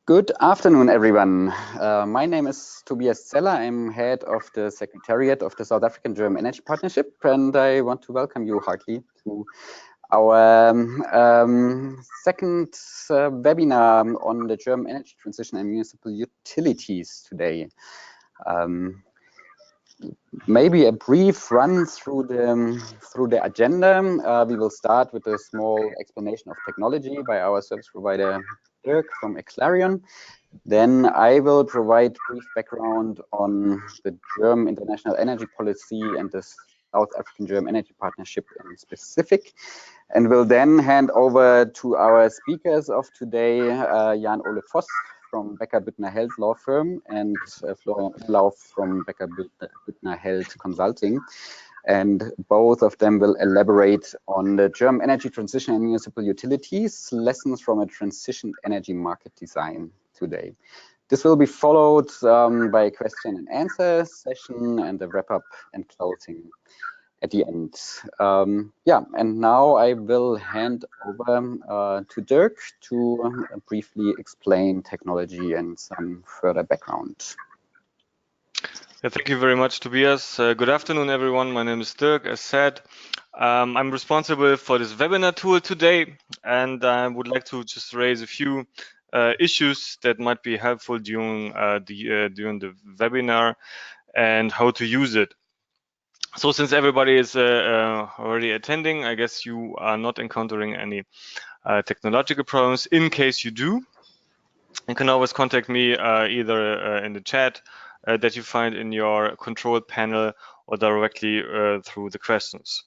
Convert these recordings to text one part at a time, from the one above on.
Good afternoon, everyone. My name is Tobias Zeller. I'm head of the Secretariat of the South African-German Energy Partnership, and I want to welcome you heartily to our second webinar on the German energy transition and municipal utilities today. Maybe a brief run through the agenda. We will start with a small explanation of technology by our service provider Dirk from Exlarion. Then I will provide brief background on the German international energy policy and the South African German Energy Partnership in specific, and will then hand over to our speakers of today, Jan Ole Voss from Becker Büttner Held law firm and Florian Umlauf from Becker Büttner Held Consulting. And both of them will elaborate on the German energy transition and municipal utilities, lessons from a transition energy market design today. This will be followed by a question and answer session and a wrap up and closing at the end. And now I will hand over to Dirk to briefly explain technology and some further background. Yeah, thank you very much, Tobias. Good afternoon, everyone. My name is Dirk. As said, I'm responsible for this webinar tool today, and I would like to just raise a few issues that might be helpful during the webinar and how to use it. So since everybody is already attending, I guess you are not encountering any technological problems. In case you do, you can always contact me either in the chat that you find in your control panel or directly through the questions.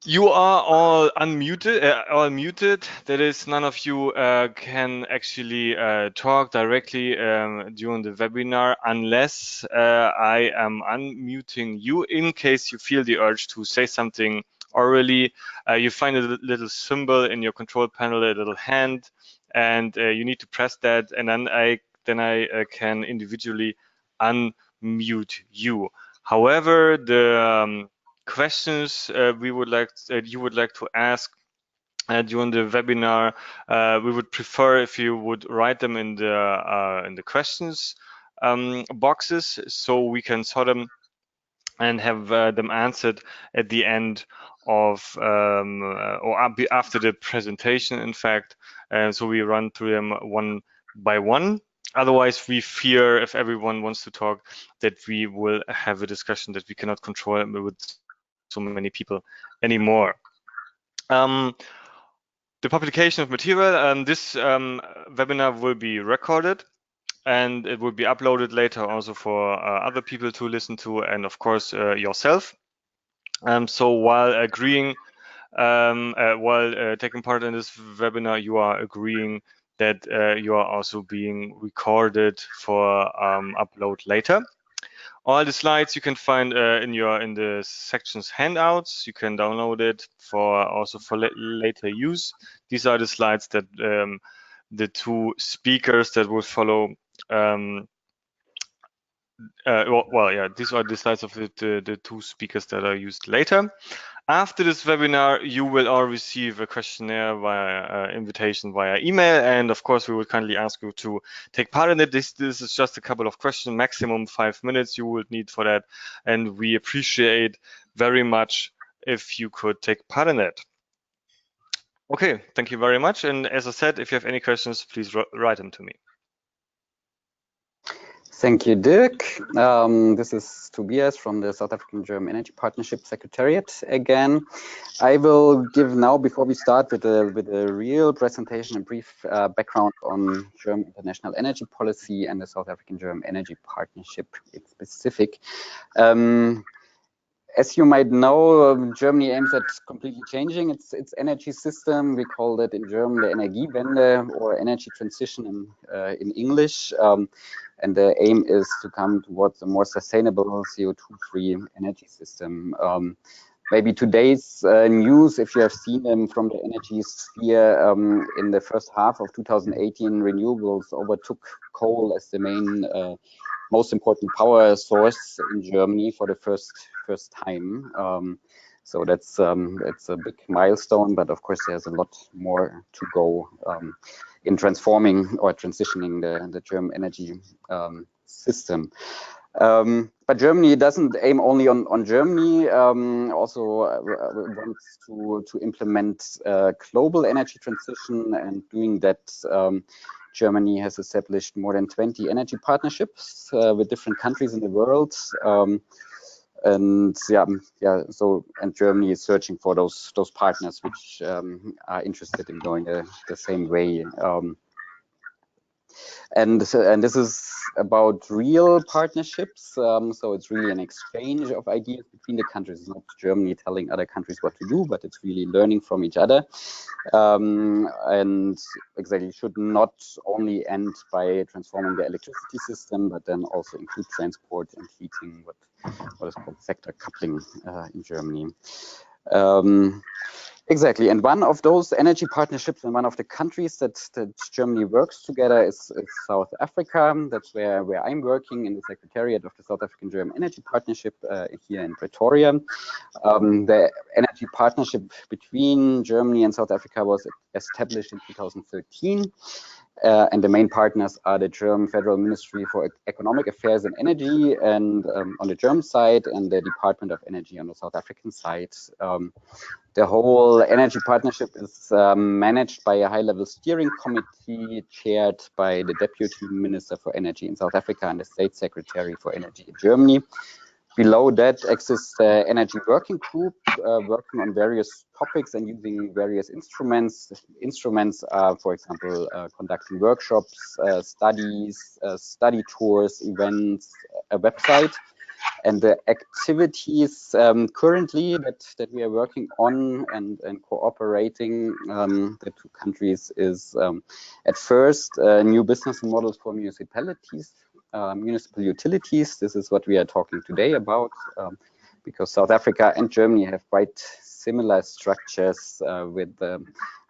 You are all unmuted, all muted. That is, none of you can actually talk directly during the webinar unless I am unmuting you. In case you feel the urge to say something orally, you find a little symbol in your control panel, a little hand, and you need to press that, and then I can individually unmute you. However, the questions you would like to ask during the webinar, we would prefer if you would write them in the questions boxes, so we can sort them and have them answered at the end of or after the presentation, in fact. So we run through them one by one. Otherwise, we fear, if everyone wants to talk, that we will have a discussion that we cannot control with so many people anymore. The publication of material, this webinar will be recorded and it will be uploaded later also for other people to listen to, and of course yourself. So while agreeing, while taking part in this webinar, you are agreeing that you are also being recorded for upload later. All the slides you can find in the sections handouts. You can download it for later use. These are the slides that the two speakers that will follow. These are the slides of the two speakers that are used later. After this webinar, you will all receive a questionnaire via invitation via email, and of course we will kindly ask you to take part in it. This is just a couple of questions, maximum 5 minutes you would need for that, and we appreciate very much if you could take part in it. Okay, thank you very much, and as I said, if you have any questions, please write them to me. Thank you, Dirk. This is Tobias from the South African German Energy Partnership Secretariat again. I will give now, before we start with a real presentation, a brief background on German international energy policy and the South African German Energy Partnership in specific. As you might know, Germany aims at completely changing its energy system. We call that in German the Energiewende, or energy transition in English. And the aim is to come towards a more sustainable CO2-free energy system. Maybe today's news, if you have seen them from the energy sphere, in the first half of 2018, renewables overtook coal as the main most important power source in Germany for the first time. So that's it's a big milestone, but of course there's a lot more to go in transforming or transitioning the German energy system. But Germany doesn't aim only on Germany, also wants to implement global energy transition, and doing that Germany has established more than 20 energy partnerships with different countries in the world. And Germany is searching for those partners which are interested in going the same way. And this is about real partnerships. So it's really an exchange of ideas between the countries. It's not Germany telling other countries what to do, but it's really learning from each other. And exactly, should not only end by transforming the electricity system, but then also include transport and heating, what is called sector coupling in Germany. Exactly, and one of those energy partnerships and one of the countries that Germany works together is South Africa. That's where I'm working in the Secretariat of the South African German Energy Partnership here in Pretoria. The energy partnership between Germany and South Africa was established in 2013. And the main partners are the German Federal Ministry for Economic Affairs and Energy, and on the German side, and the Department of Energy on the South African side. The whole energy partnership is managed by a high-level steering committee chaired by the Deputy Minister for Energy in South Africa and the State Secretary for Energy in Germany. Below that exists the Energy Working Group, working on various topics and using various instruments. Instruments are, for example, conducting workshops, studies, study tours, events, a website. And the activities currently that we are working on and cooperating the two countries is at first new business models for municipalities. Municipal utilities. This is what we are talking today about, because South Africa and Germany have quite similar structures with a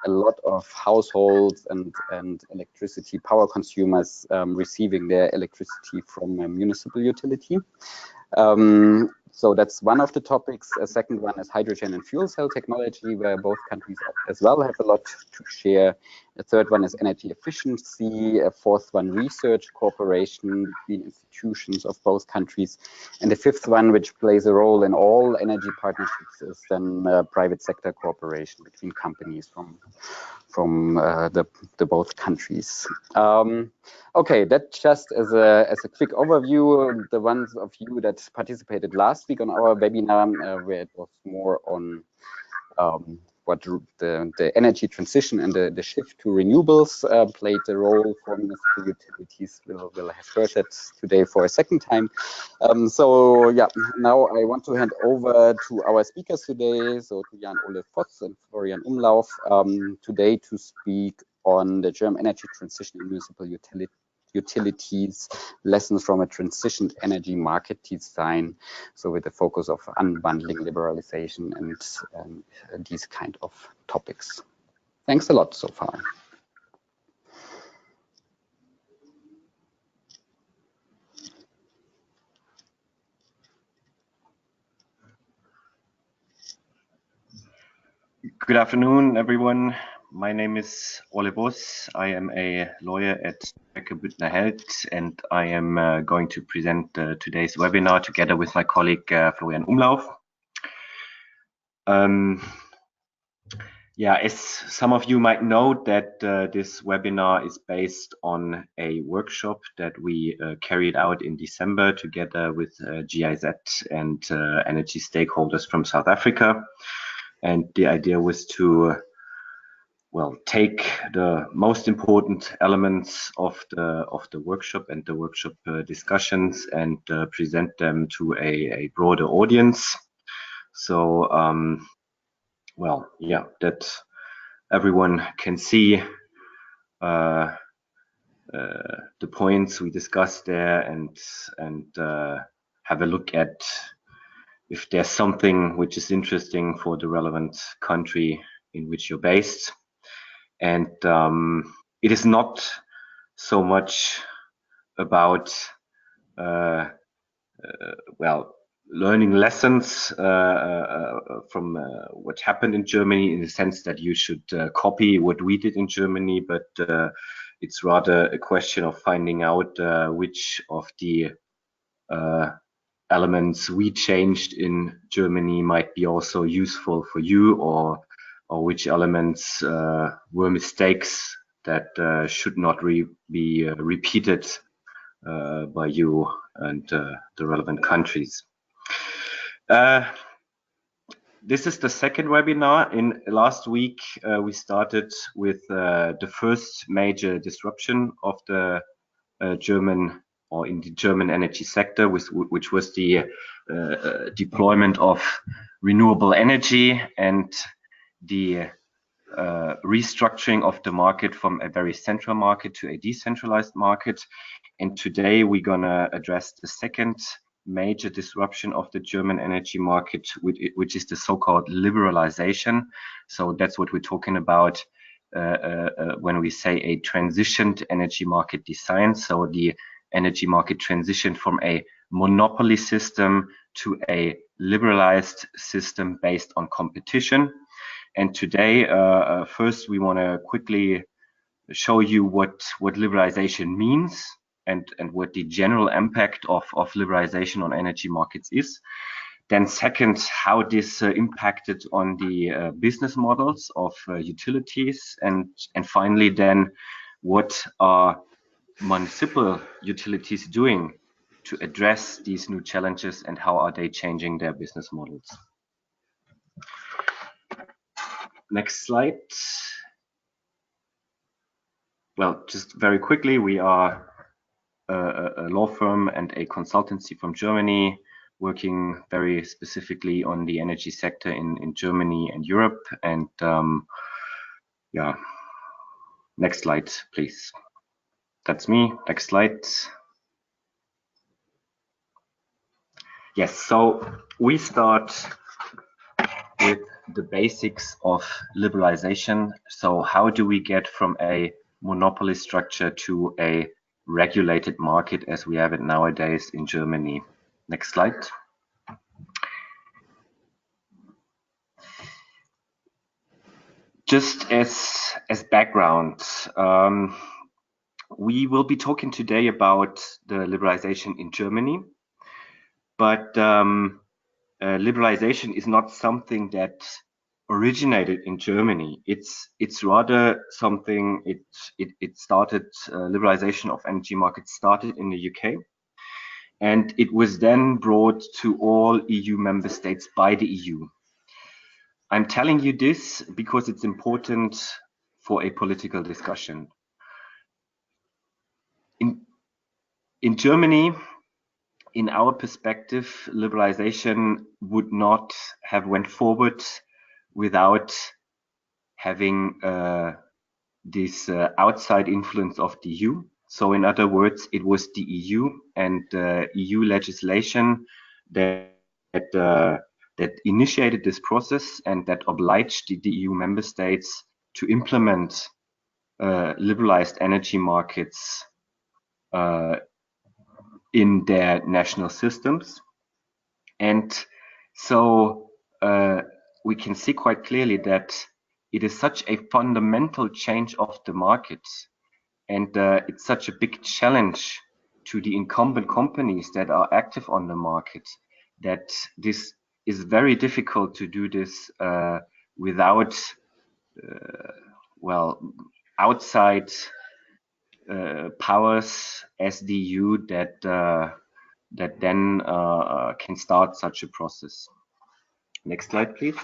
lot of households and electricity power consumers receiving their electricity from a municipal utility. So that's one of the topics. A second one is hydrogen and fuel cell technology, where both countries as well have a lot to share. The third one is energy efficiency. A fourth one, research cooperation between institutions of both countries. And the fifth one, which plays a role in all energy partnerships, is then private sector cooperation between companies from the both countries. Okay, that just as a quick overview. The ones of you that participated last week on our webinar, where it was more on what the energy transition and the shift to renewables played a role for municipal utilities, will have heard that today for a second time. So yeah, now I want to hand over to our speakers today, so to Jan Ole Voss and Florian Umlauf, today to speak on the German energy transition in municipal utilities, lessons from a transitioned energy market design, so with the focus of unbundling, liberalization, and these kind of topics. Thanks a lot so far. Good afternoon, everyone. My name is Ole Voss. I am a lawyer at Stadtwerke Büttner Held, and I am going to present today's webinar together with my colleague Florian Umlauf. Yeah, as some of you might know, that this webinar is based on a workshop that we carried out in December together with GIZ and energy stakeholders from South Africa. And the idea was to, well, take the most important elements of the workshop and the workshop discussions and present them to a broader audience. So, well, yeah, that everyone can see the points we discussed there and have a look at if there's something which is interesting for the relevant country in which you're based. And it is not so much about, well, learning lessons from what happened in Germany, in the sense that you should copy what we did in Germany, but it's rather a question of finding out which of the elements we changed in Germany might be also useful for you, or which elements were mistakes that should not be repeated by you and the relevant countries. This is the second webinar. In last week, we started with the first major disruption of the German energy sector, which was the deployment of renewable energy and the restructuring of the market from a very central market to a decentralized market. And today we're gonna address the second major disruption of the German energy market, which is the so-called liberalization. So that's what we're talking about when we say a transitioned energy market design. So the energy market transition from a monopoly system to a liberalized system based on competition. And today, first, we want to quickly show you what liberalization means and what the general impact of liberalization on energy markets is. Then second, how this impacted on the business models of utilities. And finally, then, what are municipal utilities doing to address these new challenges, and how are they changing their business models? Next slide. Well, just very quickly, we are a law firm and a consultancy from Germany, working very specifically on the energy sector in Germany and Europe. And yeah, next slide, please. That's me. Next slide. Yes, so we start with the basics of liberalization. So how do we get from a monopoly structure to a regulated market as we have it nowadays in Germany? Next slide. Just as background, we will be talking today about the liberalization in Germany, but liberalization is not something that originated in Germany. It's rather something. It started. Liberalization of energy markets started in the UK, and it was then brought to all EU member states by the EU. I'm telling you this because it's important for a political discussion. In Germany, in our perspective, liberalization would not have went forward without having this outside influence of the EU. So in other words, it was the EU and EU legislation that initiated this process and that obliged the EU member states to implement liberalized energy markets in their national systems. And so we can see quite clearly that it is such a fundamental change of the market, and it's such a big challenge to the incumbent companies that are active on the market, that this is very difficult to do this without well, outside powers as the EU that then can start such a process. Next slide, please.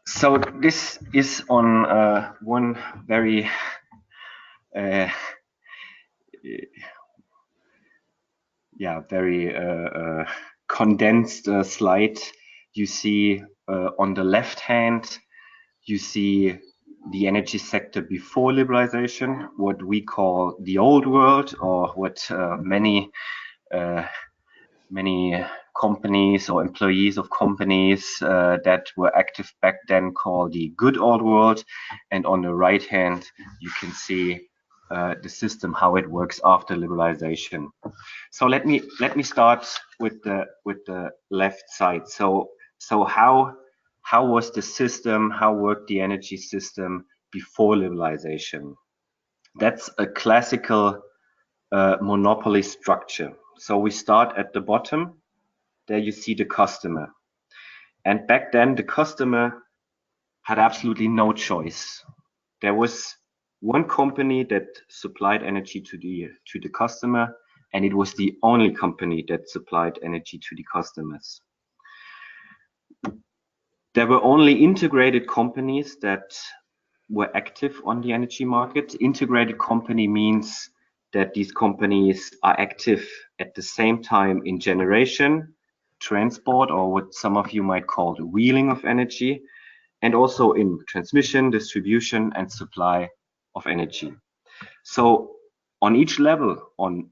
So this is on one very condensed slide. You see on the left hand, you see the energy sector before liberalization, what we call the old world, or what many companies or employees of companies that were active back then call the good old world. And on the right hand, you can see the system, how it works after liberalization. So let me start with the left side. So how was the system? How worked the energy system before liberalization? That's a classical monopoly structure. So we start at the bottom. There you see the customer. And back then, the customer had absolutely no choice. There was one company that supplied energy to the customer, and it was the only company that supplied energy to the customers. There were only integrated companies that were active on the energy market. Integrated company means that these companies are active at the same time in generation, transport, or what some of you might call the wheeling of energy, and also in transmission, distribution, and supply of energy. So on each level, on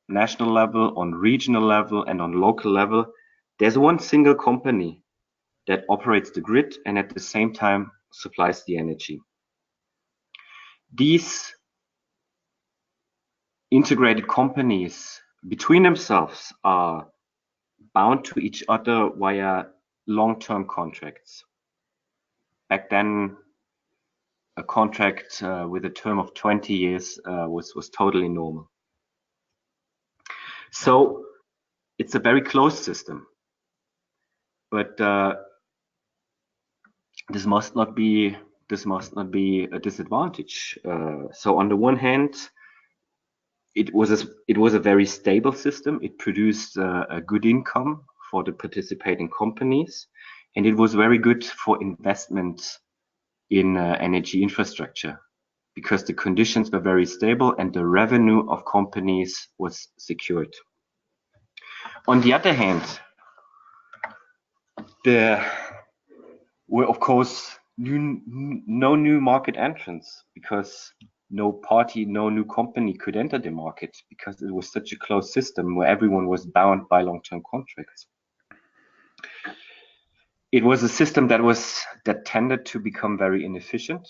national level, on regional level, and on local level, there's one single company that operates the grid and at the same time supplies the energy. These integrated companies between themselves are bound to each other via long-term contracts. Back then, a contract with a term of 20 years was totally normal. So it's a very closed system, but this must not be a disadvantage. So on the one hand, it was a very stable system. It produced a good income for the participating companies, and it was very good for investment in energy infrastructure because the conditions were very stable and the revenue of companies was secured. On the other hand, there were, of course, no new market entrants because no party, no new company could enter the market because it was such a closed system where everyone was bound by long-term contracts. It was a system that tended to become very inefficient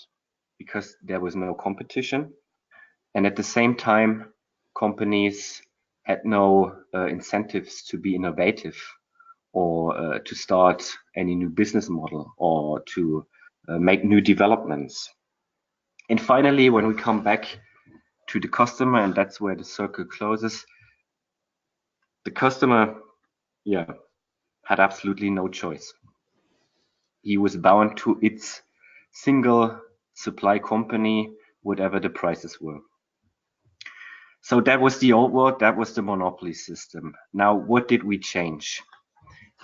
because there was no competition, and at the same time, companies had no incentives to be innovative or to start any new business model or to make new developments. And finally, when we come back to the customer, and that's where the circle closes, the customer, had absolutely no choice. He was bound to its single supply company, whatever the prices were. So that was the old world, that was the monopoly system. Now, what did we change?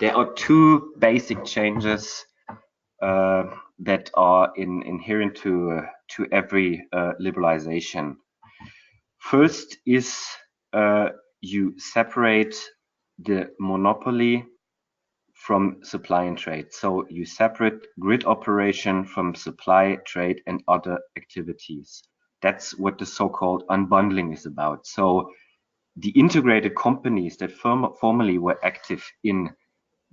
There are two basic changes that are inherent to every liberalization. First is you separate the monopoly from supply and trade. So you separate grid operation from supply, trade, and other activities. That's what the so-called unbundling is about. So the integrated companies that formerly were active in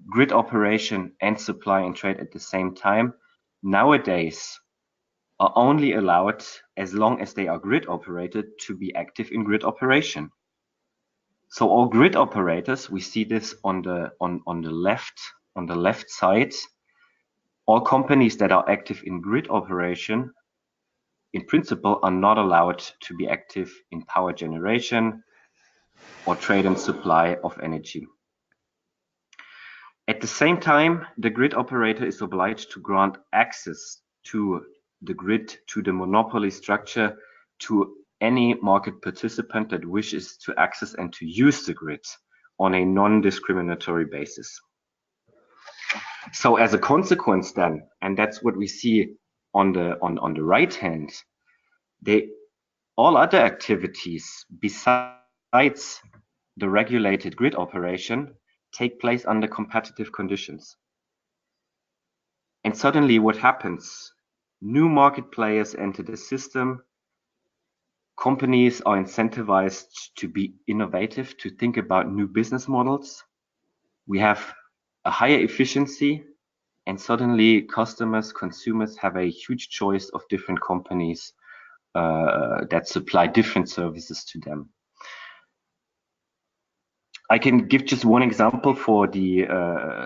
grid operation and supply and trade at the same time, nowadays are only allowed, as long as they are grid operated, to be active in grid operation. So all grid operators, we see this on the left side, all companies that are active in grid operation, in principle, are not allowed to be active in power generation or trade and supply of energy. At the same time, the grid operator is obliged to grant access to the grid, to the monopoly structure, to any market participant that wishes to access and to use the grid on a non-discriminatory basis. So as a consequence then, and that's what we see on the right hand, all other activities besides the regulated grid operation take place under competitive conditions. And suddenly what happens? New market players enter the system. Companies are incentivized to be innovative, to think about new business models. We have a higher efficiency, and suddenly customers, consumers have a huge choice of different companies that supply different services to them. I can give just one example for the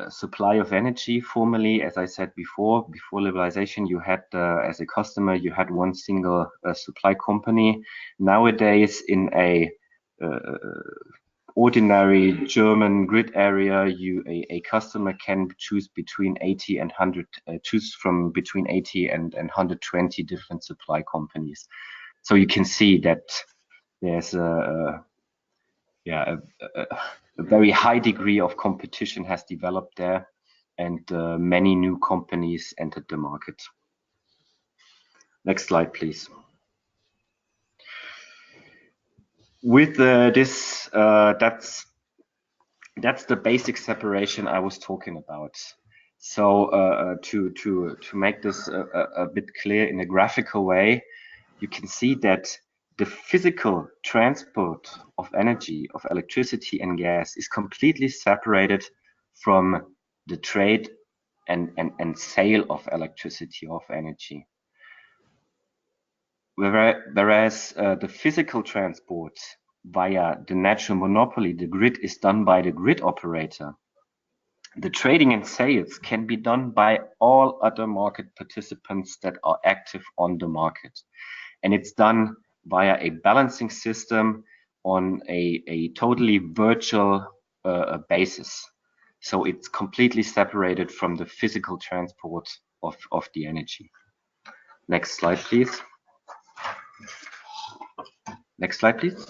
supply of energy. Formerly, as I said before liberalization, you had, as a customer, you had one single supply company. Nowadays, in a ordinary German grid area, a customer can choose between 80 and 100, choose from between 80 and 120 different supply companies. So you can see that there's a very high degree of competition has developed there, and many new companies entered the market. Next slide, please. With this, that's the basic separation I was talking about. So to make this a bit clear in a graphical way, you can see that the physical transport of energy, of electricity and gas, is completely separated from the trade and sale of electricity, of energy. Whereas the physical transport via the natural monopoly, the grid, is done by the grid operator. The trading and sales can be done by all other market participants that are active on the market. And it's done via a balancing system on a totally virtual basis. So it's completely separated from the physical transport of the energy. Next slide, please. Next slide, please.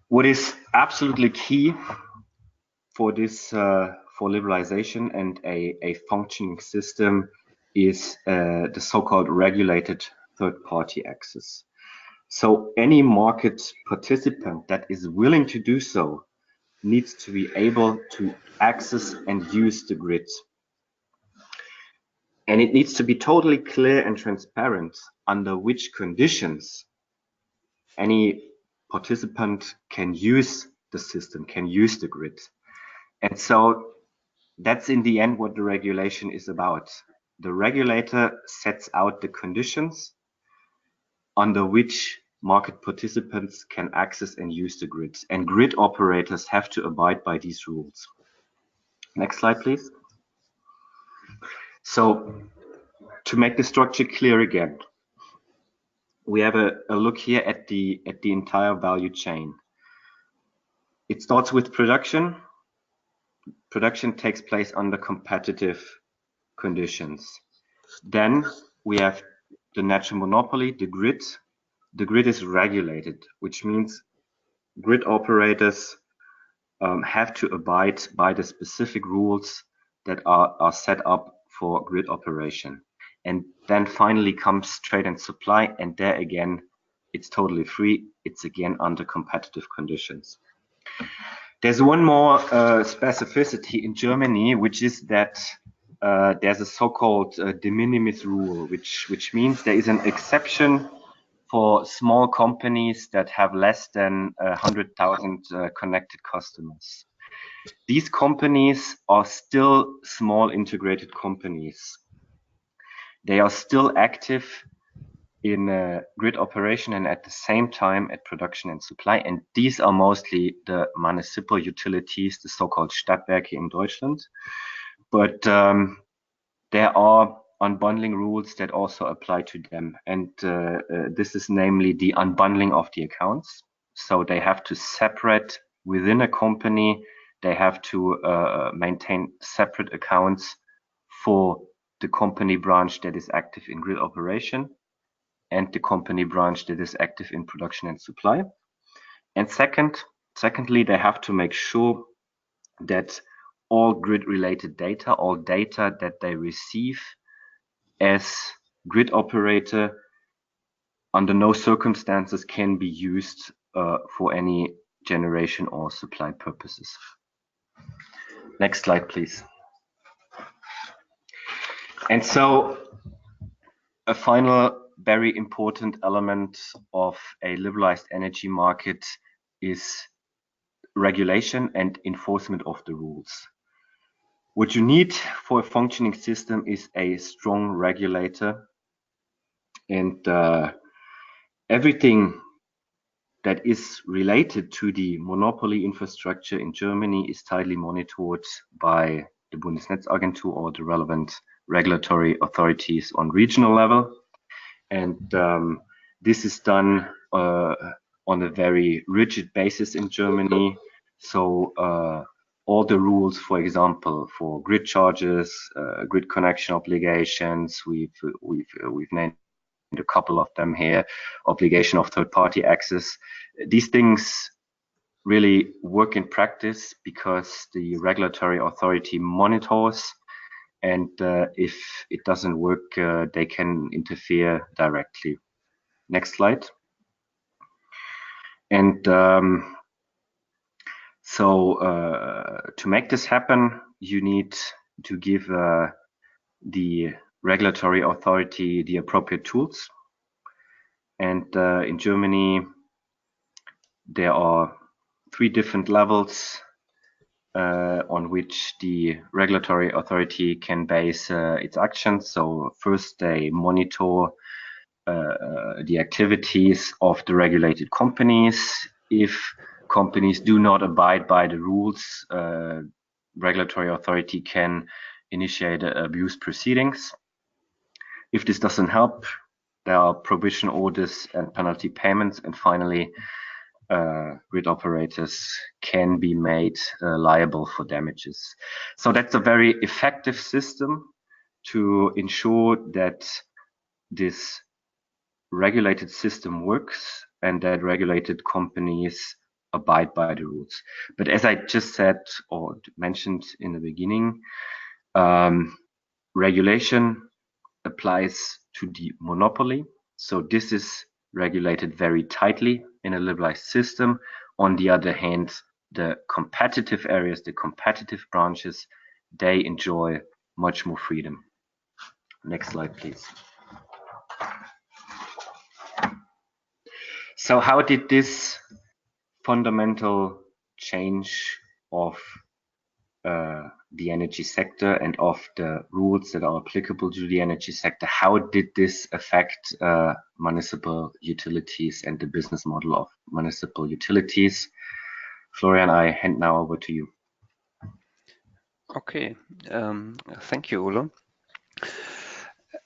What is absolutely key for this, for liberalization and a functioning system, is the so-called regulated third-party access. So any market participant that is willing to do so needs to be able to access and use the grid. And it needs to be totally clear and transparent under which conditions any participant can use the system, can use the grid. And so that's in the end what the regulation is about. The regulator sets out the conditions under which market participants can access and use the grid, and grid operators have to abide by these rules. Next slide, please. So to make the structure clear again, we have a look here at the entire value chain. It starts with production. Production takes place under competitive conditions. Then we have the natural monopoly, the grid. The grid is regulated, which means grid operators have to abide by the specific rules that are set up for grid operation. And then finally comes trade and supply, and there again, it's totally free. It's again under competitive conditions. There's one more specificity in Germany, which is that there's a so-called de minimis rule, which means there is an exception for small companies that have less than 100,000 connected customers. These companies are still small integrated companies. They are still active in grid operation and at the same time at production and supply. And these are mostly the municipal utilities, the so-called Stadtwerke in Deutschland. But there are unbundling rules that also apply to them. And this is namely the unbundling of the accounts. So they have to separate within a company. They have to maintain separate accounts for the company branch that is active in grid operation and the company branch that is active in production and supply. And secondly, they have to make sure that all grid-related data, all data that they receive as grid operator, under no circumstances can be used for any generation or supply purposes. Next slide, please. And so a final very important element of a liberalized energy market is regulation and enforcement of the rules. What you need for a functioning system is a strong regulator, and everything that is related to the monopoly infrastructure in Germany is tightly monitored by the Bundesnetzagentur or the relevant regulatory authorities on regional level. And this is done on a very rigid basis in Germany. So all the rules, for example, for grid charges, grid connection obligations, we've named a couple of them here, obligation of third-party access. These things really work in practice because the regulatory authority monitors, and if it doesn't work, they can interfere directly. Next slide. And to make this happen, you need to give the regulatory authority the appropriate tools. And in Germany, there are 3 different levels on which the regulatory authority can base its actions. So first, they monitor the activities of the regulated companies. If companies do not abide by the rules, regulatory authority can initiate abuse proceedings. If this doesn't help, there are prohibition orders and penalty payments. And finally, grid operators can be made liable for damages. So that's a very effective system to ensure that this regulated system works and that regulated companies abide by the rules. But as I just said or mentioned in the beginning, regulation applies to the monopoly. So this is regulated very tightly in a liberalized system. On the other hand, the competitive areas, the competitive branches, they enjoy much more freedom. Next slide, please. So how did this fundamental change of the energy sector and of the rules that are applicable to the energy sector, how did this affect municipal utilities and the business model of municipal utilities? Florian, I hand now over to you. Okay, thank you, Ole.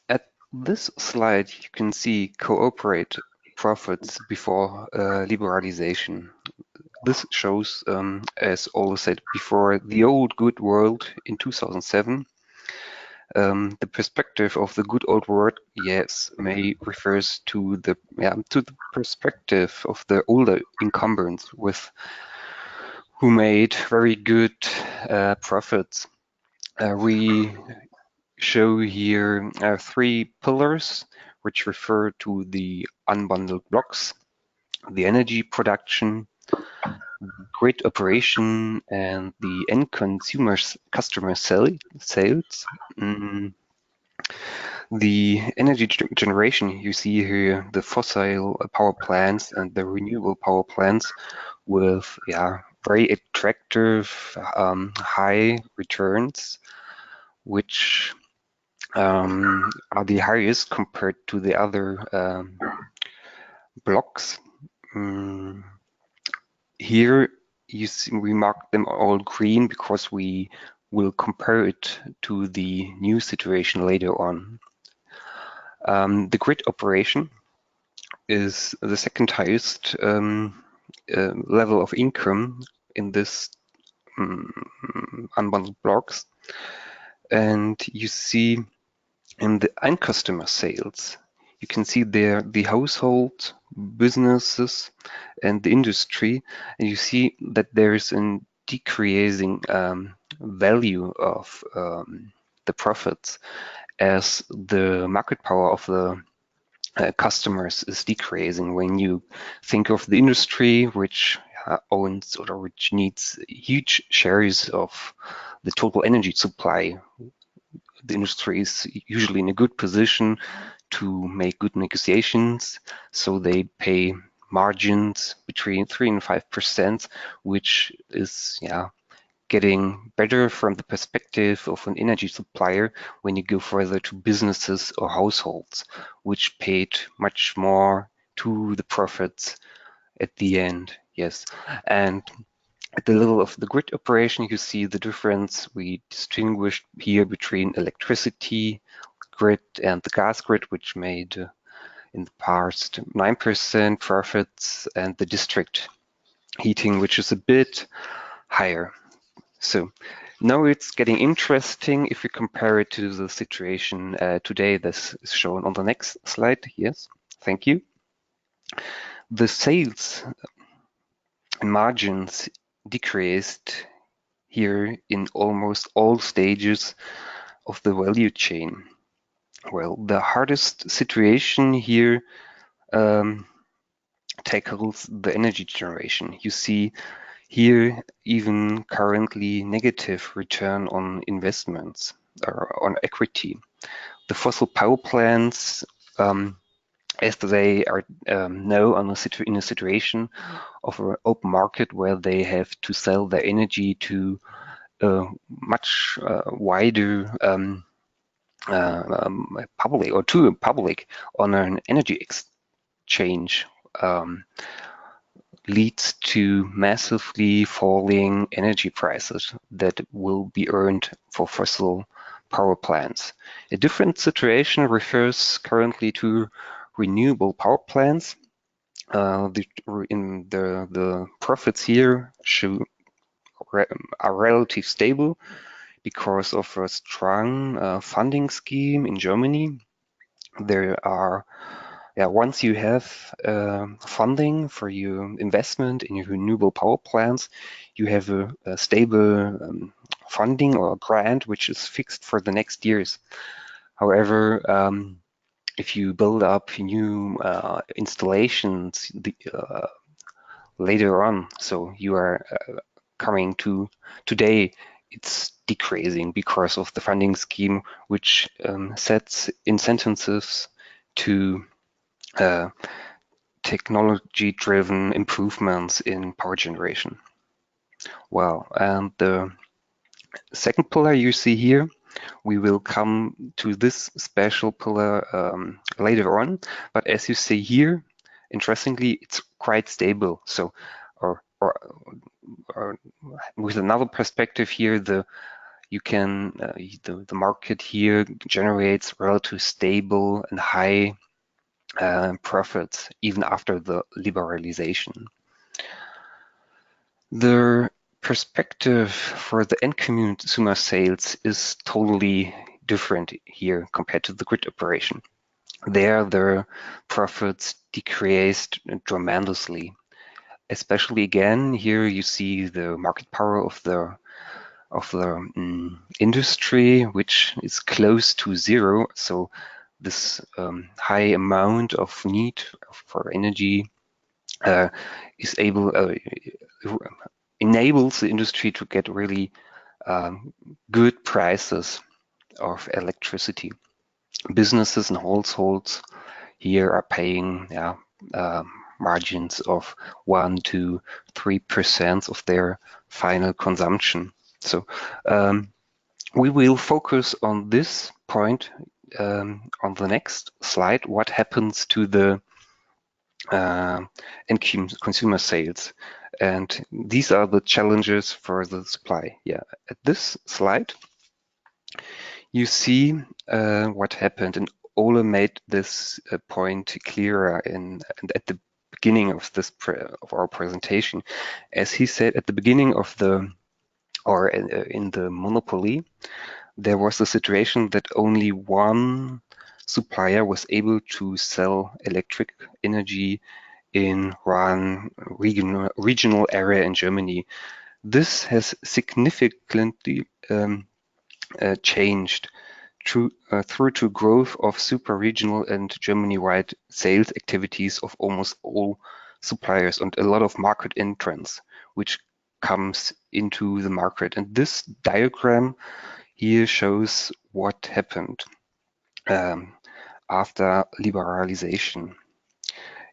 At this slide, you can see cooperate profits before liberalization. This shows, as Ole said before, the old good world in 2007. The perspective of the good old world, yes, may refers to the perspective of the older incumbents who made very good profits. We show here 3 pillars which refer to the unbundled blocks, the energy production, grid operation, and the end customer sales. The energy generation, you see here the fossil power plants and the renewable power plants with very attractive high returns, which are the highest compared to the other blocks. Here you see we mark them all green because we will compare it to the new situation later on. The grid operation is the second highest level of income in this unbundled blocks, and you see in the end customer sales, you can see there the household, businesses, and the industry, and you see that there is a decreasing value of the profits as the market power of the customers is decreasing. When you think of the industry, which owns or which needs huge shares of the total energy supply, the industry is usually in a good position to make good negotiations, so they pay margins between 3 and 5%, which is getting better from the perspective of an energy supplier when you go further to businesses or households, which paid much more to the profits at the end. Yes, and at the level of the grid operation, you see the difference. We distinguished here between electricity grid and the gas grid, which made in the past 9% profits, and the district heating, which is a bit higher. So now it's getting interesting if we compare it to the situation today. This is shown on the next slide. Yes, thank you. The sales margins decreased here in almost all stages of the value chain. Well, the hardest situation here tackles the energy generation. You see here even currently negative return on investments or on equity. The fossil power plants, as they are now in a situation of an open market where they have to sell their energy to a much wider public, or to a public on an energy exchange, leads to massively falling energy prices that will be earned for fossil power plants. A different situation refers currently to renewable power plants. The profits here are relatively stable because of a strong funding scheme in Germany. There are, once you have funding for your investment in your renewable power plants, you have a stable funding or a grant which is fixed for the next years. However, if you build up new installations later on, so you are coming to today, it's decreasing because of the funding scheme, which sets incentives to technology-driven improvements in power generation. Well, and the second pillar you see here, we will come to this special pillar later on, but as you see here, interestingly, it's quite stable. So, or with another perspective here, the market here generates relatively stable and high profits even after the liberalization. The perspective for the end consumer sales is totally different here compared to the grid operation. There, the profits decreased tremendously. Especially again, here you see the market power of the industry, which is close to zero. So this high amount of need for energy enables the industry to get really good prices of electricity. Businesses and households here are paying margins of 1 to 3% of their final consumption. So we will focus on this point on the next slide. What happens to the end consumer sales? And these are the challenges for the supply. Yeah, at this slide, you see what happened, and Ole made this point clearer at the beginning of our presentation. As he said at the beginning of in the monopoly, there was a situation that only one supplier was able to sell electric energy in one regional area in Germany. This has significantly changed through to growth of super-regional and Germany-wide sales activities of almost all suppliers and a lot of market entrants, which comes into the market. And this diagram here shows what happened after liberalization.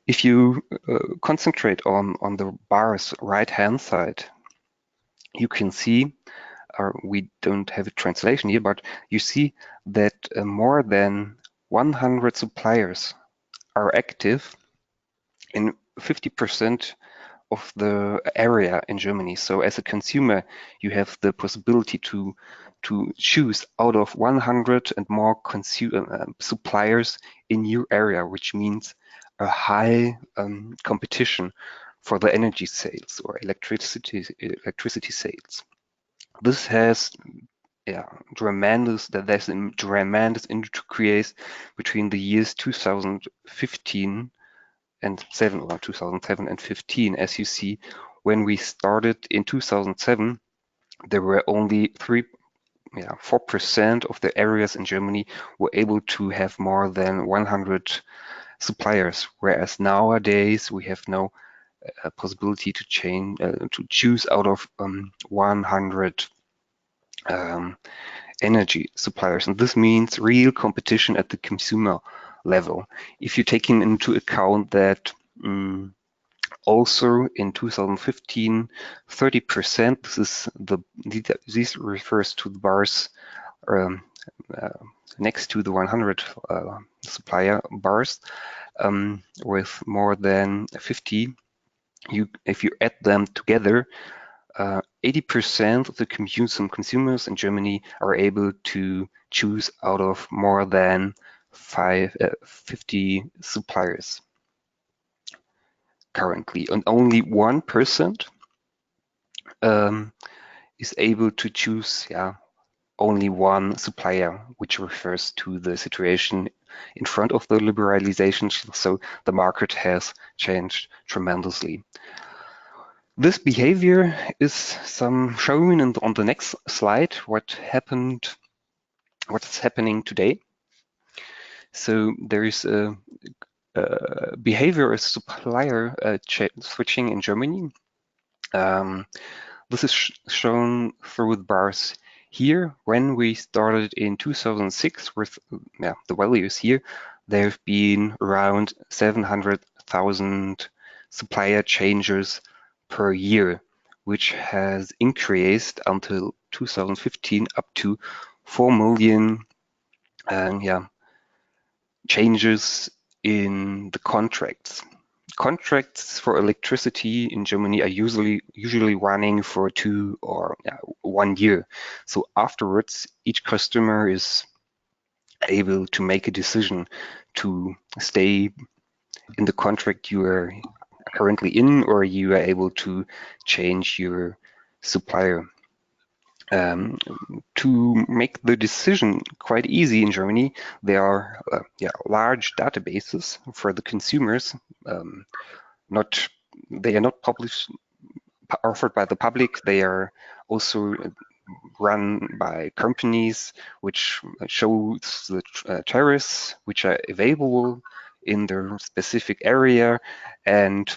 If you concentrate on the bar's right-hand side, you can see, we don't have a translation here, but you see that more than 100 suppliers are active in 50% of the area in Germany. So as a consumer, you have the possibility to choose out of 100 and more suppliers in your area, which means a high competition for the energy sales or electricity sales. This has tremendous increase between the years 2015 and 2007 and 15. As you see, when we started in 2007, there were only 4% of the areas in Germany were able to have more than 100 suppliers, whereas nowadays we have no possibility to choose out of 100 energy suppliers, and this means real competition at the consumer level. If you take into account that also in 2015, 30%, this refers to the bars next to the 100 supplier bars with more than 50. If you add them together, 80% of the consumers in Germany are able to choose out of more than 50 suppliers currently, and only 1% is able to choose only one supplier, which refers to the situation in front of the liberalization. So the market has changed tremendously. This behavior is shown on the next slide. What is happening today? So there is a behavior of supplier switching in Germany. This is shown through the bars here. When we started in 2006 with the values here, there have been around 700,000 supplier changes per year, which has increased until 2015 up to 4 million changes in the contracts. Contracts for electricity in Germany are usually running for 2 or 1 year. So afterwards, each customer is able to make a decision to stay in the contract you are currently in, or you are able to change your supplier. To make the decision quite easy in Germany, there are large databases for the consumers. They are not offered by the public. They are also run by companies, which shows the tariffs which are available in their specific area, and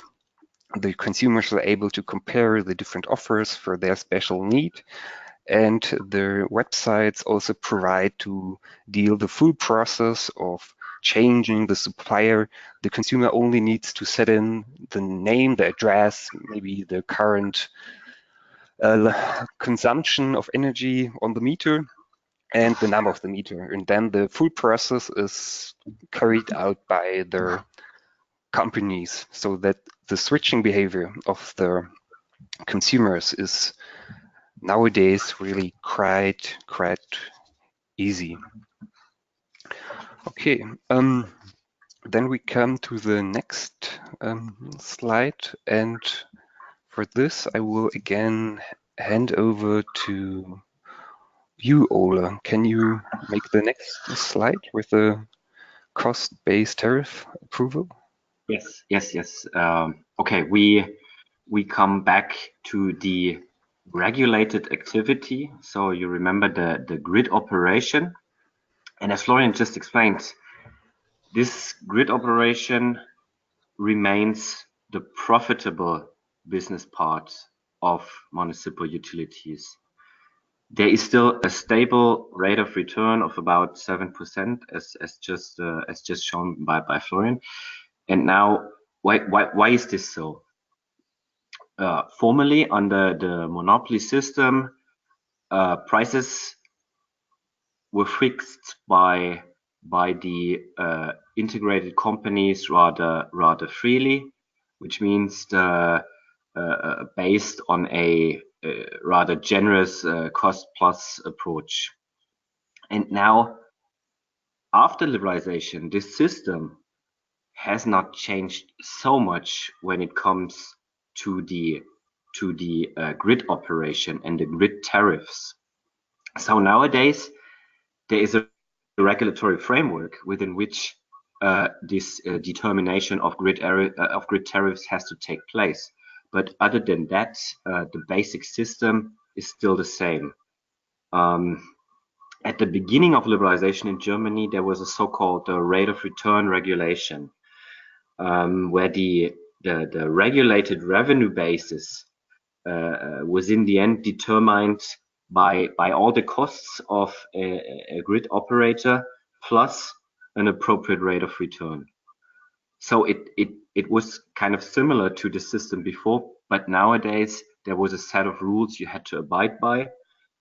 the consumers are able to compare the different offers for their special need. And the websites also provide to deal the full process of changing the supplier. The consumer only needs to set in the name, the address, maybe the current consumption of energy on the meter, and the number of the meter. And then the full process is carried out by the companies, so that the switching behavior of the consumers is nowadays really quite easy. Okay, then we come to the next slide, and for this I will again hand over to you, Ola. Can you make the next slide with the cost-based tariff approval? Yes. Okay, we come back to the regulated activity. So you remember the grid operation, and as Florian just explained, this grid operation remains the profitable business part of municipal utilities. There is still a stable rate of return of about 7%, as just shown by Florian. And now, why is this so? Formerly, under the monopoly system, prices were fixed by the integrated companies rather freely, which means based on a rather generous cost plus approach. And now, after liberalization, this system has not changed so much when it comes to the grid operation and the grid tariffs. So nowadays, there is a regulatory framework within which this determination of grid tariffs has to take place. But other than that, the basic system is still the same. At the beginning of liberalization in Germany, there was a so-called rate of return regulation, where the regulated revenue basis was in the end determined by all the costs of a grid operator plus an appropriate rate of return. So it was kind of similar to the system before, but nowadays there was a set of rules you had to abide by,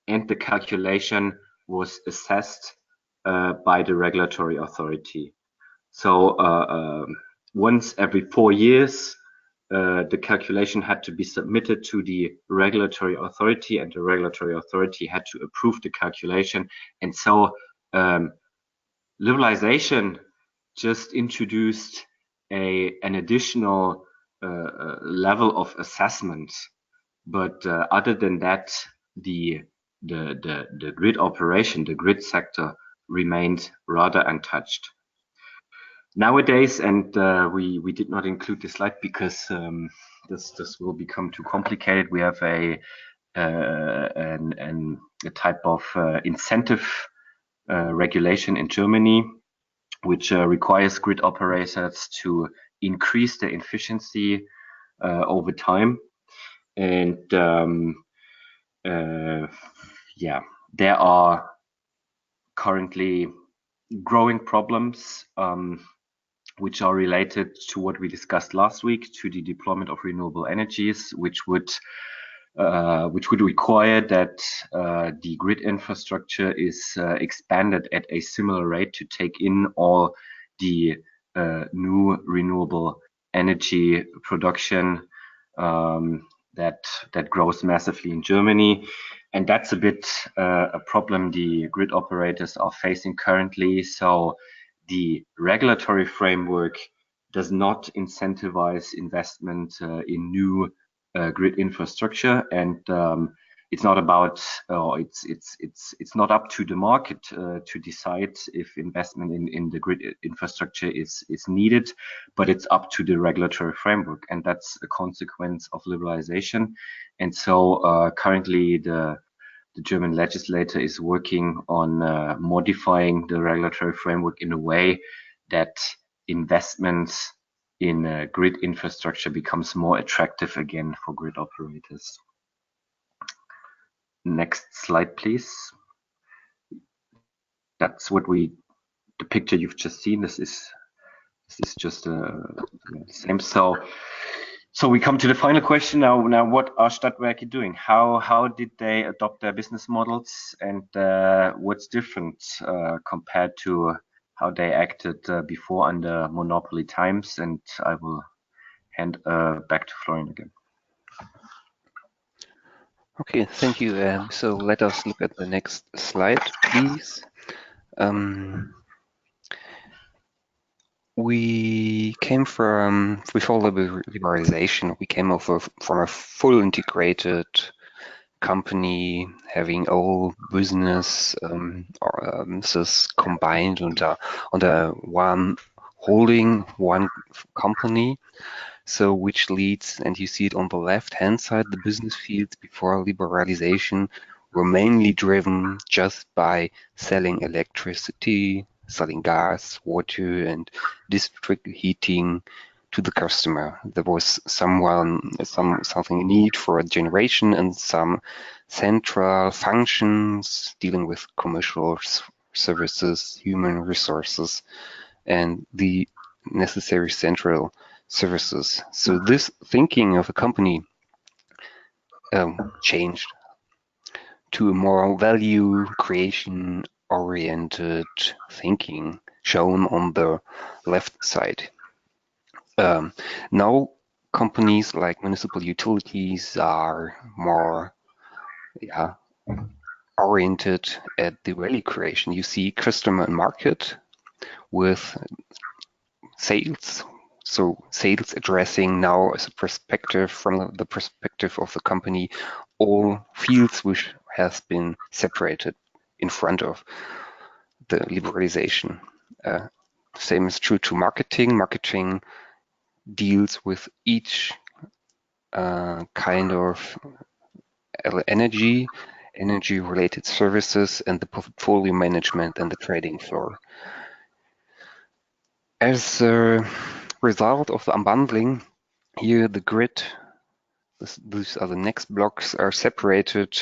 and the calculation was assessed by the regulatory authority. So once every 4 years, the calculation had to be submitted to the regulatory authority, and the regulatory authority had to approve the calculation. And so liberalization just introduced an additional level of assessment. But other than that, the grid operation, the grid sector, remained rather untouched. Nowadays, and we did not include this slide because this will become too complicated. We have a type of incentive regulation in Germany, which requires grid operators to increase their efficiency over time. And yeah, there are currently growing problems which are related to what we discussed last week, to the deployment of renewable energies, which would require that the grid infrastructure is expanded at a similar rate to take in all the new renewable energy production that grows massively in Germany. And that's a bit a problem the grid operators are facing currently. So the regulatory framework does not incentivize investment in new grid infrastructure, and it's not about it's not up to the market to decide if investment in the grid infrastructure is needed, but it's up to the regulatory framework, and that's a consequence of liberalization. And so currently the German legislator is working on modifying the regulatory framework in a way that investments in grid infrastructure becomes more attractive again for grid operators. Next slide, please. That's what the picture you've just seen. This is just the same. So we come to the final question now. Now, what are Stadtwerke doing? How did they adopt their business models, and what's different compared to how they acted before under monopoly times? And I will hand back to Florian again. Okay, thank you. So let us look at the next slide, please. We came from, before liberalization, we came over from a full integrated company having all business combined under one holding, one company. So which leads, and you see it on the left-hand side, the business fields before liberalization were mainly driven just by selling electricity, selling gas, water, and district heating to the customer. There was something need for a generation and some central functions dealing with commercial services, human resources, and the necessary central services. So this thinking of a company changed to a more value creation oriented thinking, shown on the left side. Now companies like municipal utilities are more oriented at the value creation. You see customer and market with sales. So sales addressing now as a perspective, from the perspective of the company, all fields which has been separated in front of the liberalization. Same is true to marketing. Marketing deals with each kind of energy related services, and the portfolio management and the trading floor. As a result of the unbundling, here the grid, these are the next blocks, are separated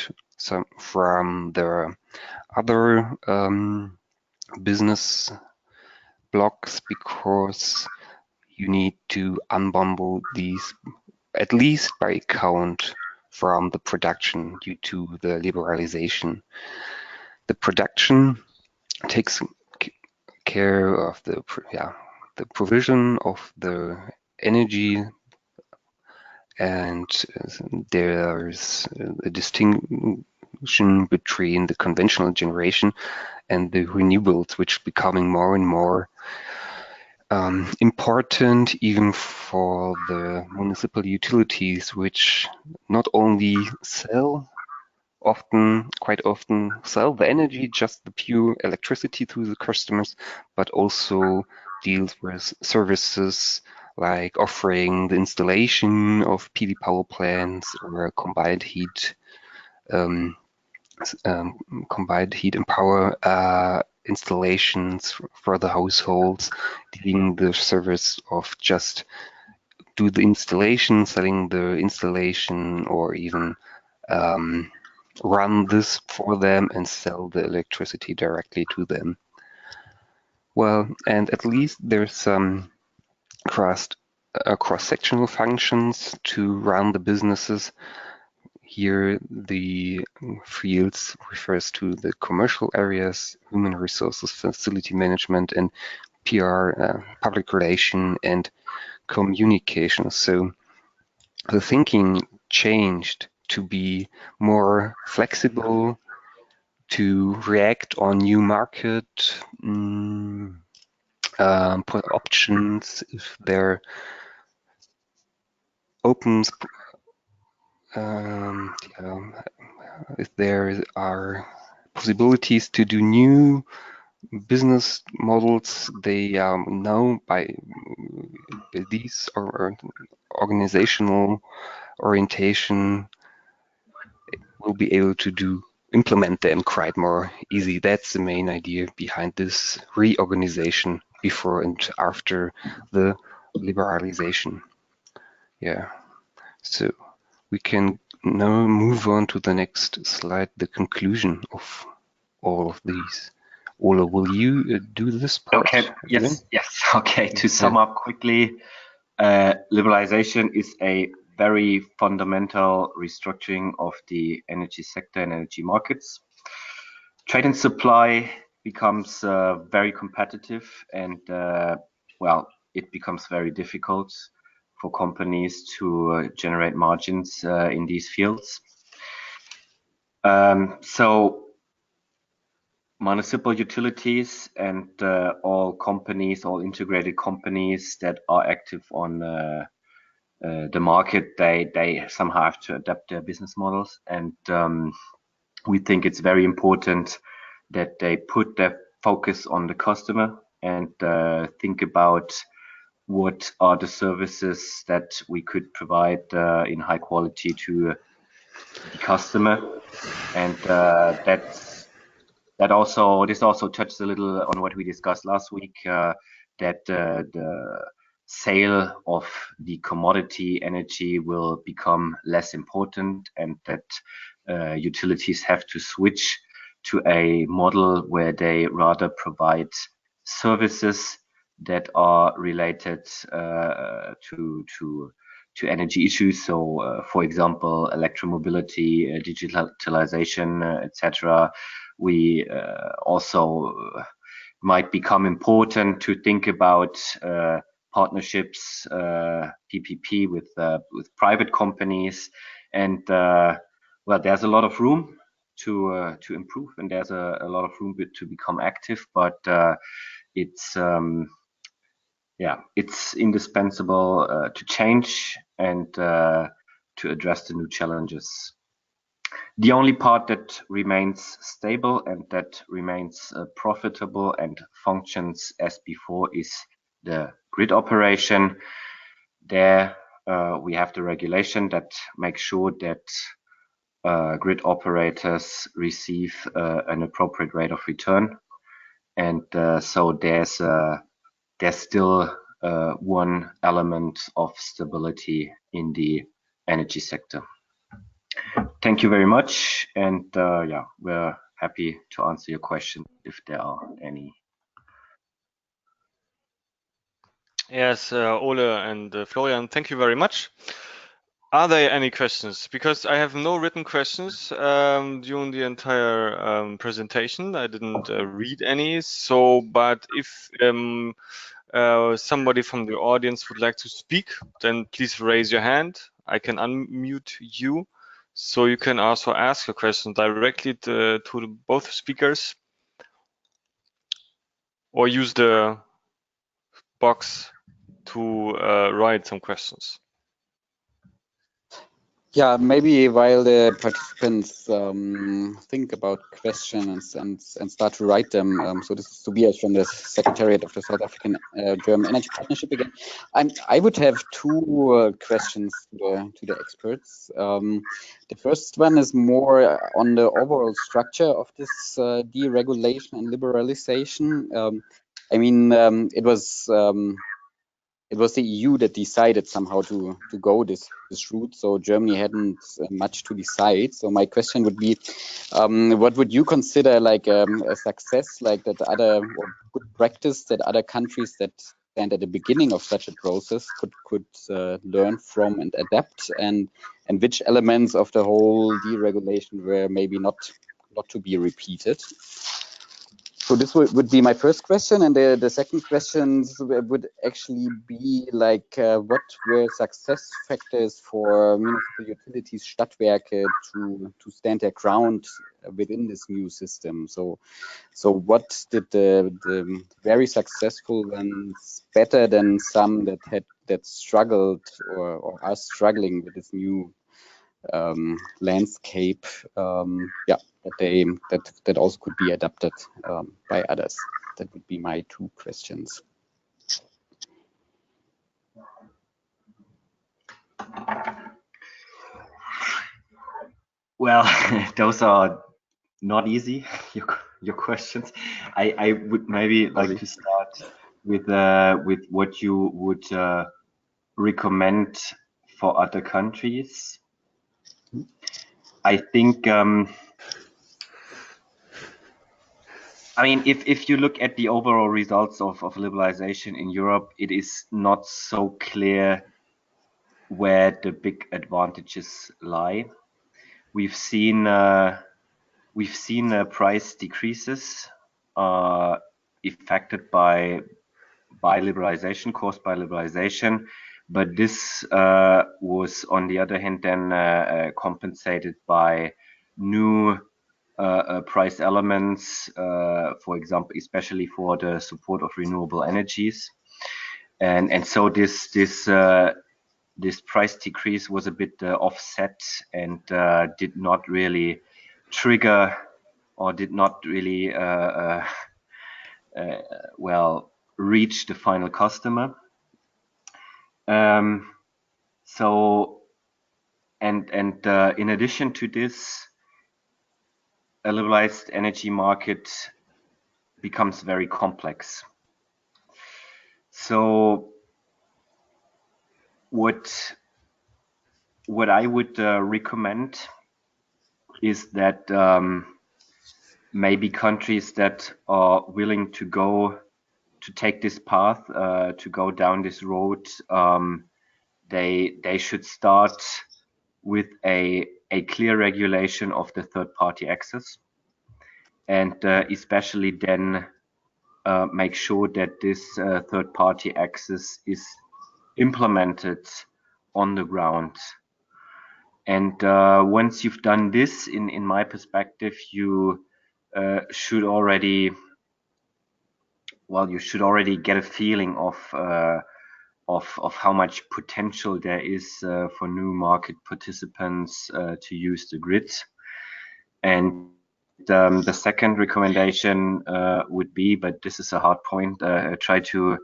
from the other business blocks, because you need to unbundle these, at least by count, from the production due to the liberalization. The production takes care of the provision of the energy, and there's a distinction between the conventional generation and the renewables, which are becoming more and more important, even for the municipal utilities, which not only quite often sell the energy, just the pure electricity to the customers, but also deals with services like offering the installation of PV power plants or combined heat and power installations for the households, dealing the service of just do the installation, selling the installation, or even run this for them and sell the electricity directly to them. Well, and at least there's some cross-sectional functions to run the businesses. Here the fields refers to the commercial areas, human resources, facility management, and PR, public relation and communication. So the thinking changed to be more flexible, to react on new market options if there opens if there are possibilities to do new business models. They know by these organizational orientation will be able to implement them quite more easy. That's the main idea behind this reorganization before and after the liberalization. Yeah, so we can now move on to the next slide, the conclusion of all of these. Ola, will you do this part? Okay, yes. Okay, to sum up quickly, liberalization is a very fundamental restructuring of the energy sector and energy markets. Trade and supply becomes very competitive, and well, it becomes very difficult for companies to generate margins in these fields. So municipal utilities and all companies, all integrated companies that are active on the market, they somehow have to adapt their business models, and we think it's very important that they put their focus on the customer and think about what are the services that we could provide in high quality to the customer, and this also touches a little on what we discussed last week, that the sale of the commodity energy will become less important, and that utilities have to switch to a model where they rather provide services that are related to energy issues. So, for example, electromobility, digitalization, etc. We also might become important to think about partnerships, PPP with private companies, and well, there's a lot of room to improve, and there's a lot of room to become active, but it's yeah, it's indispensable to change and to address the new challenges. The only part that remains stable and that remains profitable and functions as before is the grid operation. There we have the regulation that makes sure that grid operators receive an appropriate rate of return, and so there's still one element of stability in the energy sector. Thank you very much, and yeah, we're happy to answer your questions if there are any. Yes, Ole and Florian, thank you very much. Are there any questions? Because I have no written questions during the entire presentation. I didn't read any. So, but if somebody from the audience would like to speak, then please raise your hand. I can unmute you, so you can also ask a question directly to both speakers, or use the box to write some questions. Yeah, maybe while the participants think about questions and start to write them. So this is Tobias from the Secretariat of the South African German Energy Partnership again. I would have two questions to the experts. The first one is more on the overall structure of this deregulation and liberalization. I mean, it was the EU that decided somehow to go this route. So Germany hadn't much to decide. So my question would be, what would you consider like a success, like that other or good practice that other countries that stand at the beginning of such a process could learn from and adapt, and which elements of the whole deregulation were maybe not to be repeated? So this would be my first question, and the second question would actually be like, what were success factors for municipal utilities, Stadtwerke, to stand their ground within this new system? So what did the very successful ones better than some that struggled or are struggling with this new landscape? Yeah. That also could be adapted by others. That would be my two questions. Well, those are not easy, your questions. I would maybe like to start with what you would recommend for other countries. I think I mean, if you look at the overall results of liberalization in Europe, it is not so clear where the big advantages lie. We've seen price decreases affected by liberalization, caused by liberalization, but this was on the other hand then compensated by new price elements, for example, especially for the support of renewable energies, and so this price decrease was a bit offset and did not really trigger or did not really well reach the final customer. So and in addition to this, a liberalized energy market becomes very complex. So what I would recommend is that maybe countries that are willing to take this path, to go down this road, they should start with a clear regulation of the third-party access, and especially then make sure that this third-party access is implemented on the ground. And once you've done this, in my perspective, you should already, well, you should already get a feeling of how much potential there is for new market participants to use the grid. And the second recommendation would be, but this is a hard point, try to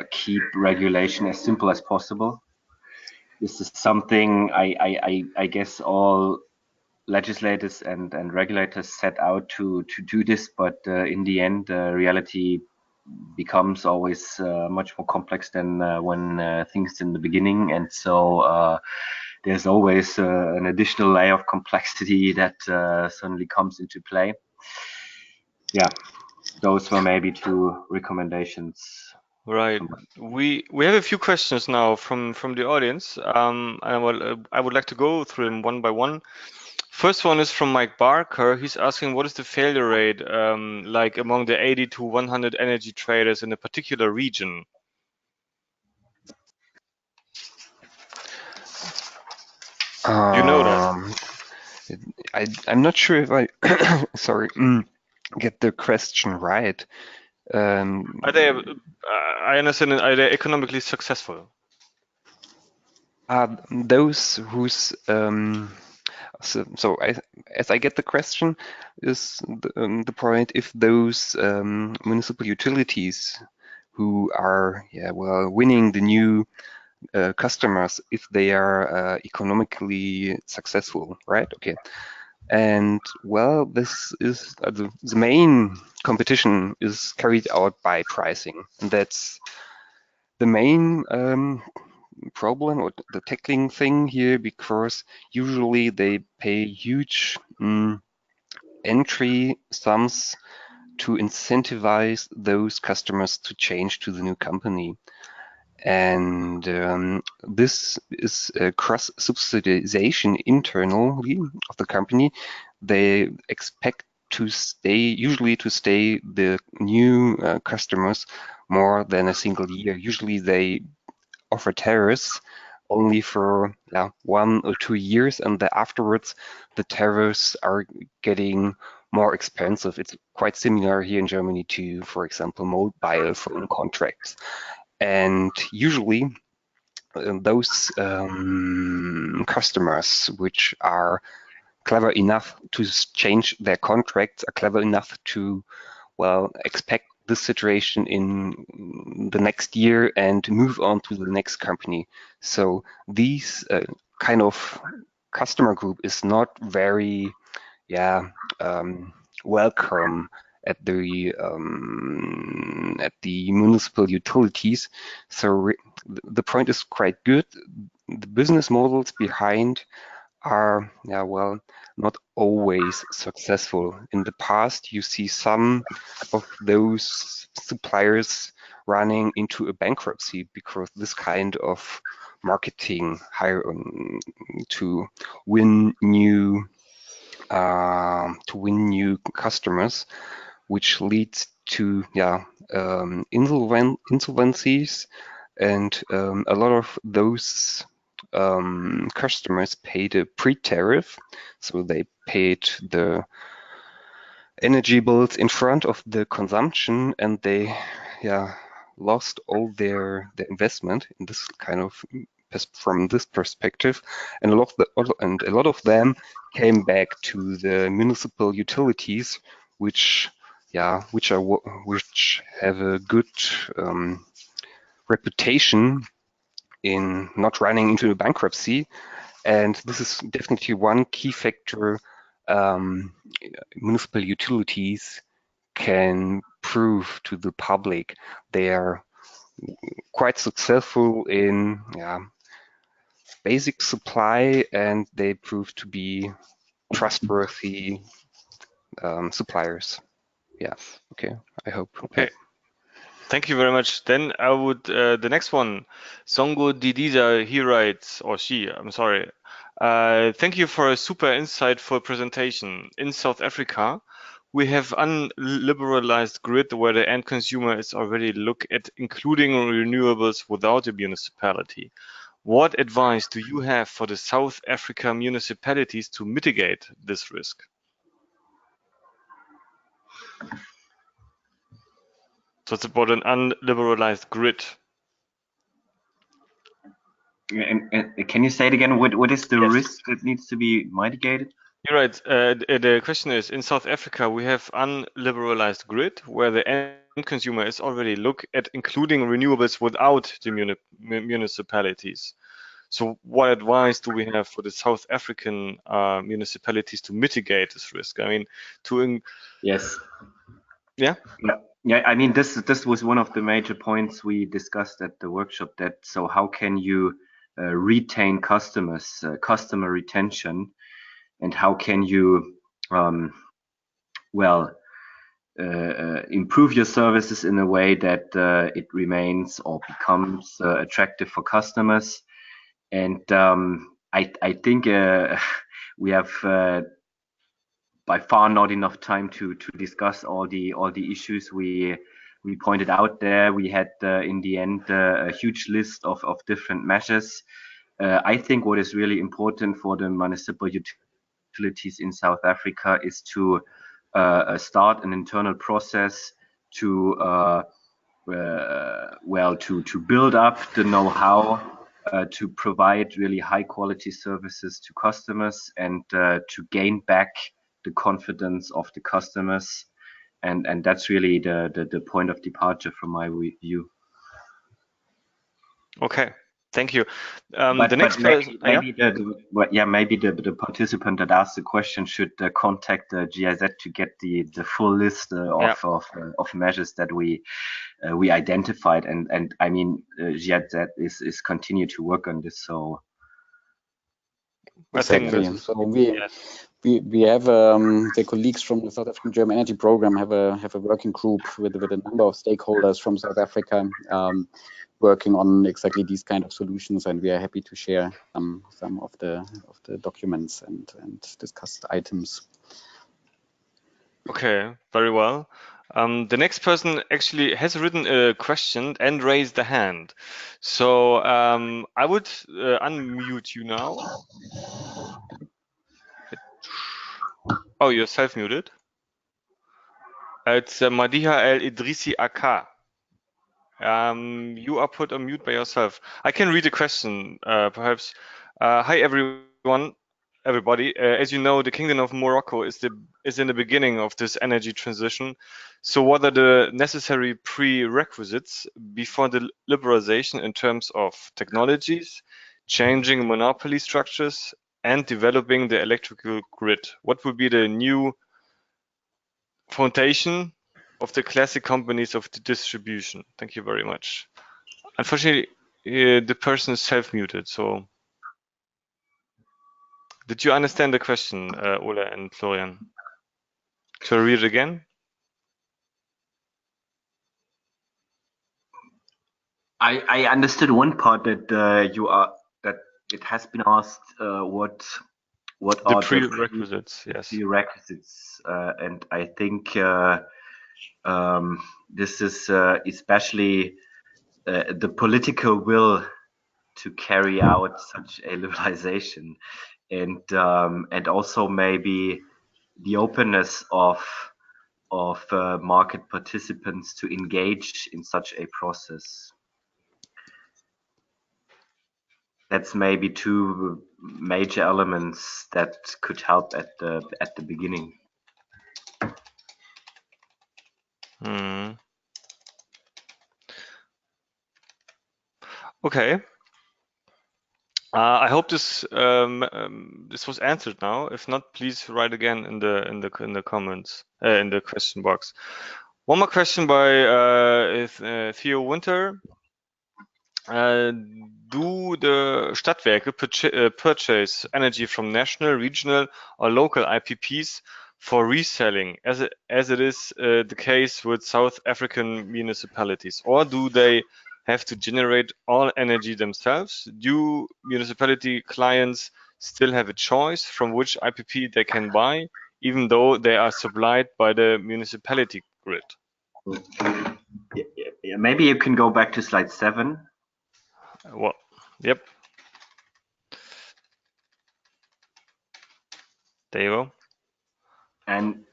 keep regulation as simple as possible. This is something I guess all legislators and regulators set out to do this, but in the end, reality becomes always much more complex than when things in the beginning, and so there's always an additional layer of complexity that suddenly comes into play. Yeah, those were maybe 2 recommendations. Right. We have a few questions now from the audience. And I would like to go through them one by one. First one is from Mike Barker. He's asking, what is the failure rate like among the 80 to 100 energy traders in a particular region? You know that? I'm not sure if I sorry get the question right. Are they? I understand. Are they economically successful? Those whose so as I get the question, is the point if those municipal utilities who are winning the new customers, if they are economically successful, right? Okay. And well, this is the main competition is carried out by pricing, and that's the main problem or the tackling thing here, because usually they pay huge entry sums to incentivize those customers to change to the new company. And this is a cross subsidization internally of the company. They expect to stay the new customers more than a single year. Usually they offer tariffs only for 1 or 2 years, and afterwards the tariffs are getting more expensive. It's quite similar here in Germany to, for example, mobile phone contracts. And usually those customers which are clever enough to change their contracts are clever enough to, expect this situation in the next year and move on to the next company. So these kind of customer group is not very, welcome at the municipal utilities. So the point is quite good. The business models behind are not always successful. In the past, you see some of those suppliers running into a bankruptcy because this kind of marketing to win new customers, which leads to insolvencies, and a lot of those customers paid a pre-tariff, so they paid the energy bills in front of the consumption, and they lost all their investment in this kind of from this perspective, and a lot of them came back to the municipal utilities, which have a good reputation in not running into a bankruptcy. And this is definitely one key factor municipal utilities can prove to the public. They are quite successful in basic supply, and they prove to be trustworthy suppliers. Yeah, okay, I hope. Okay. Thank you very much. Then I would, the next one, Songo Didida, he writes, or she, I'm sorry. Thank you for a super insightful presentation. In South Africa, we have unliberalized grid where the end consumer is already look at including renewables without a municipality. What advice do you have for the South Africa municipalities to mitigate this risk? So it's about an unliberalized grid. And can you say it again? What is the risk that needs to be mitigated? You're right. The question is, in South Africa, we have unliberalized grid where the end consumer is already look at including renewables without the municipalities. So what advice do we have for the South African municipalities to mitigate this risk? I mean, Yes. Yeah. Yeah. I mean, this was one of the major points we discussed at the workshop. That so how can you retain customers, customer retention, and how can you improve your services in a way that it remains or becomes attractive for customers. And I think we have by far not enough time to discuss all the issues we pointed out there. We had in the end a huge list of different measures. I think what is really important for the municipal utilities in South Africa is to start an internal process to to build up the know-how to provide really high quality services to customers and to gain back the confidence of the customers, and that's really the point of departure from my view. Okay. Thank you. The next maybe the participant that asked the question should contact the GIZ to get the full list of measures that we identified, and I mean GIZ is continue to work on this. So exactly. So we have the colleagues from the South African German Energy Program have a working group with a number of stakeholders from South Africa. Working on exactly these kind of solutions, and we are happy to share some of the documents and discussed items. Okay, very well. The next person actually has written a question and raised the hand. So I would unmute you now. Oh, you're self-muted. It's Madiha El Idrisi Aka. You are put on mute by yourself. I can read the question, perhaps. Hi, everybody. As you know, the Kingdom of Morocco is in the beginning of this energy transition. So what are the necessary prerequisites before the liberalization in terms of technologies, changing monopoly structures, and developing the electrical grid? What will be the new foundation of the classic companies of the distribution? Thank you very much. Unfortunately, the person is self-muted. So, did you understand the question, Ola and Florian? Shall I read it again? I understood one part that that it has been asked what are the prerequisites? Yes. Prerequisites, and I think this is especially the political will to carry out such a liberalization, and also maybe the openness of market participants to engage in such a process. That's maybe two major elements that could help at the beginning. Okay. I hope this this was answered now. If not, please write again in the comments in the question box. One more question by Theo Winter. Do the Stadtwerke purchase energy from national, regional, or local IPPs for reselling, as it is the case with South African municipalities, or do they have to generate all energy themselves? Do municipality clients still have a choice from which IPP they can buy, even though they are supplied by the municipality grid? Yeah, maybe you can go back to slide 7. Well, yep. There you go. And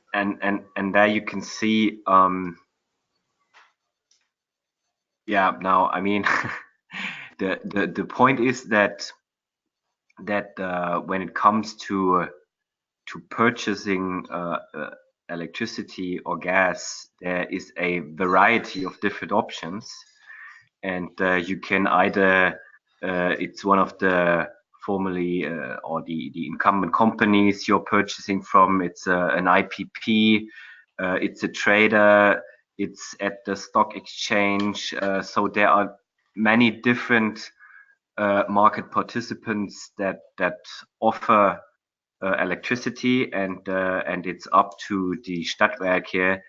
there you can see, yeah, now, I mean, the point is that when it comes to purchasing electricity or gas, there is a variety of different options, and you can either it's one of the formerly or the incumbent companies you're purchasing from. It's an IPP, it's a trader, it's at the stock exchange. So there are many different market participants that offer electricity, and it's up to the Stadtwerke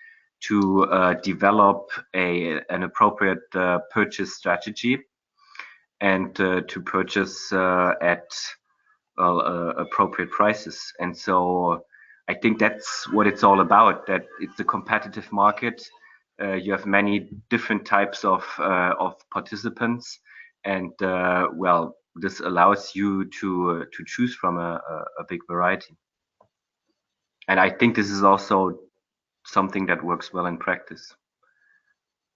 to develop an appropriate purchase strategy, and to purchase at appropriate prices. And so I think that's what it's all about, that it's a competitive market. You have many different types of participants, and well, this allows you to choose from a big variety. And I think this is also something that works well in practice.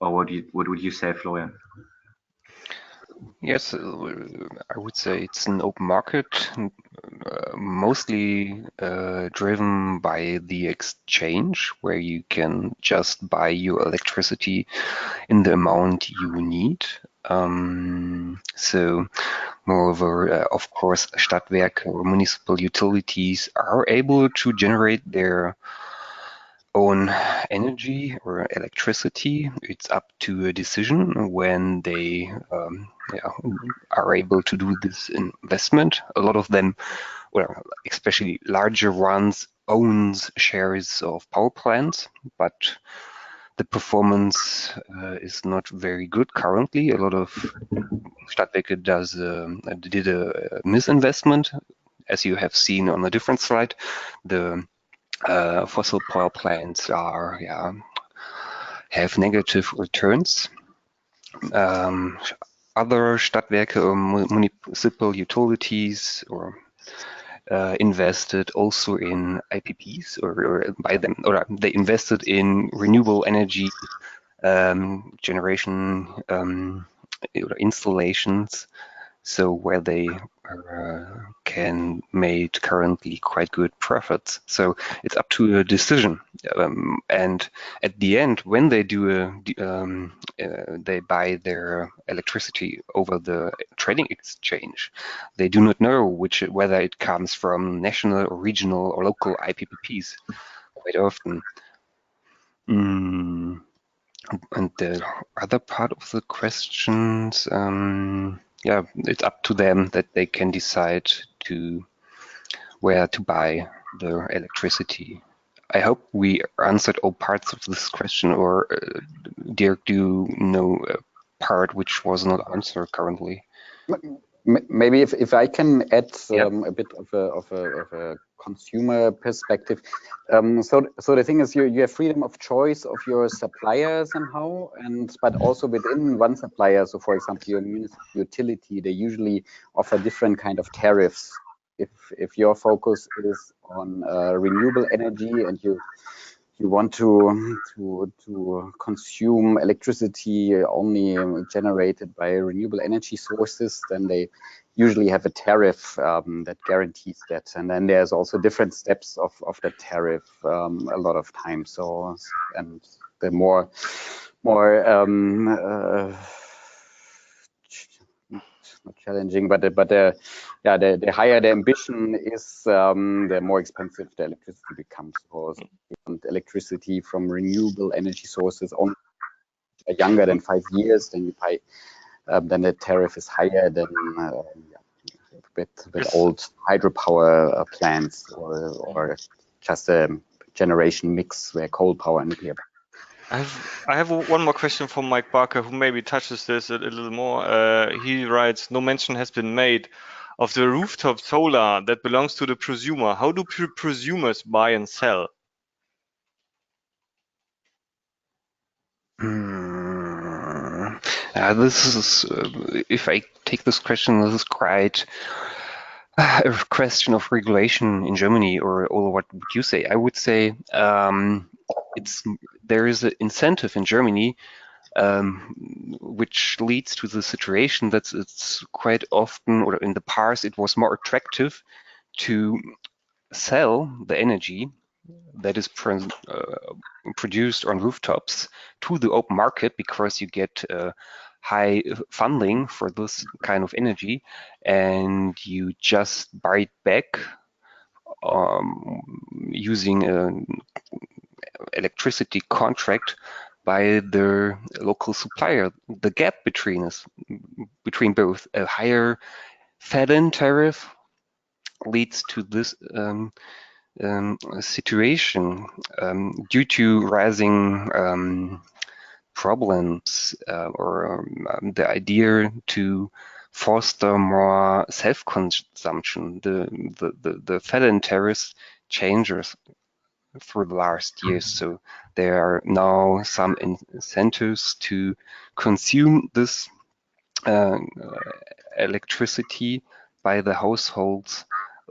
Or what would you say, Florian? Yes, I would say it's an open market, mostly driven by the exchange, where you can just buy your electricity in the amount you need. So, moreover, of course, Stadtwerke or municipal utilities are able to generate their own energy or electricity. It's up to a decision when they are able to do this investment. A lot of them, well, especially larger ones, owns shares of power plants, but the performance is not very good currently. A lot of Stadtwerke did a misinvestment, as you have seen on a different slide. The fossil power plants have negative returns. Other Stadtwerke or municipal utilities or invested also in IPPs or by them, or they invested in renewable energy generation installations. So where they can make currently quite good profits. So it's up to a decision. And at the end, when they do they buy their electricity over the trading exchange, they do not know whether it comes from national or regional or local IPPs quite often. And the other part of the questions, yeah, it's up to them that they can decide where to buy their electricity. I hope we answered all parts of this question, or Dirk, do you know a part which was not answered currently? Maybe if I can add a bit of a consumer perspective. So the thing is, you have freedom of choice of your supplier somehow, but also within one supplier. So for example, your municipal utility, they usually offer different kind of tariffs. If your focus is on renewable energy and you want to consume electricity only generated by renewable energy sources, then they usually have a tariff that guarantees that. And then there's also different steps of the tariff a lot of times. So, and the more not challenging, but the higher the ambition is, the more expensive the electricity becomes. So you want electricity from renewable energy sources only younger than 5 years, then you pay, then the tariff is higher than with old hydropower plants or just a generation mix where coal power and nuclear. I have one more question from Mike Barker, who maybe touches this a little more. He writes, no mention has been made of the rooftop solar that belongs to the prosumer. How do prosumers buy and sell? This is, if I take this question, this is quite a question of regulation in Germany, or what would you say? I would say there is an incentive in Germany which leads to the situation that it's quite often, or in the past, it was more attractive to sell the energy that is produced on rooftops to the open market, because you get high funding for this kind of energy, and you just buy it back using an electricity contract by the local supplier. The gap between both, a higher fed-in tariff, leads to this situation due to rising problems or the idea to foster more self-consumption. The fed-in tariffs changes through the last years, so there are now some incentives to consume this electricity by the households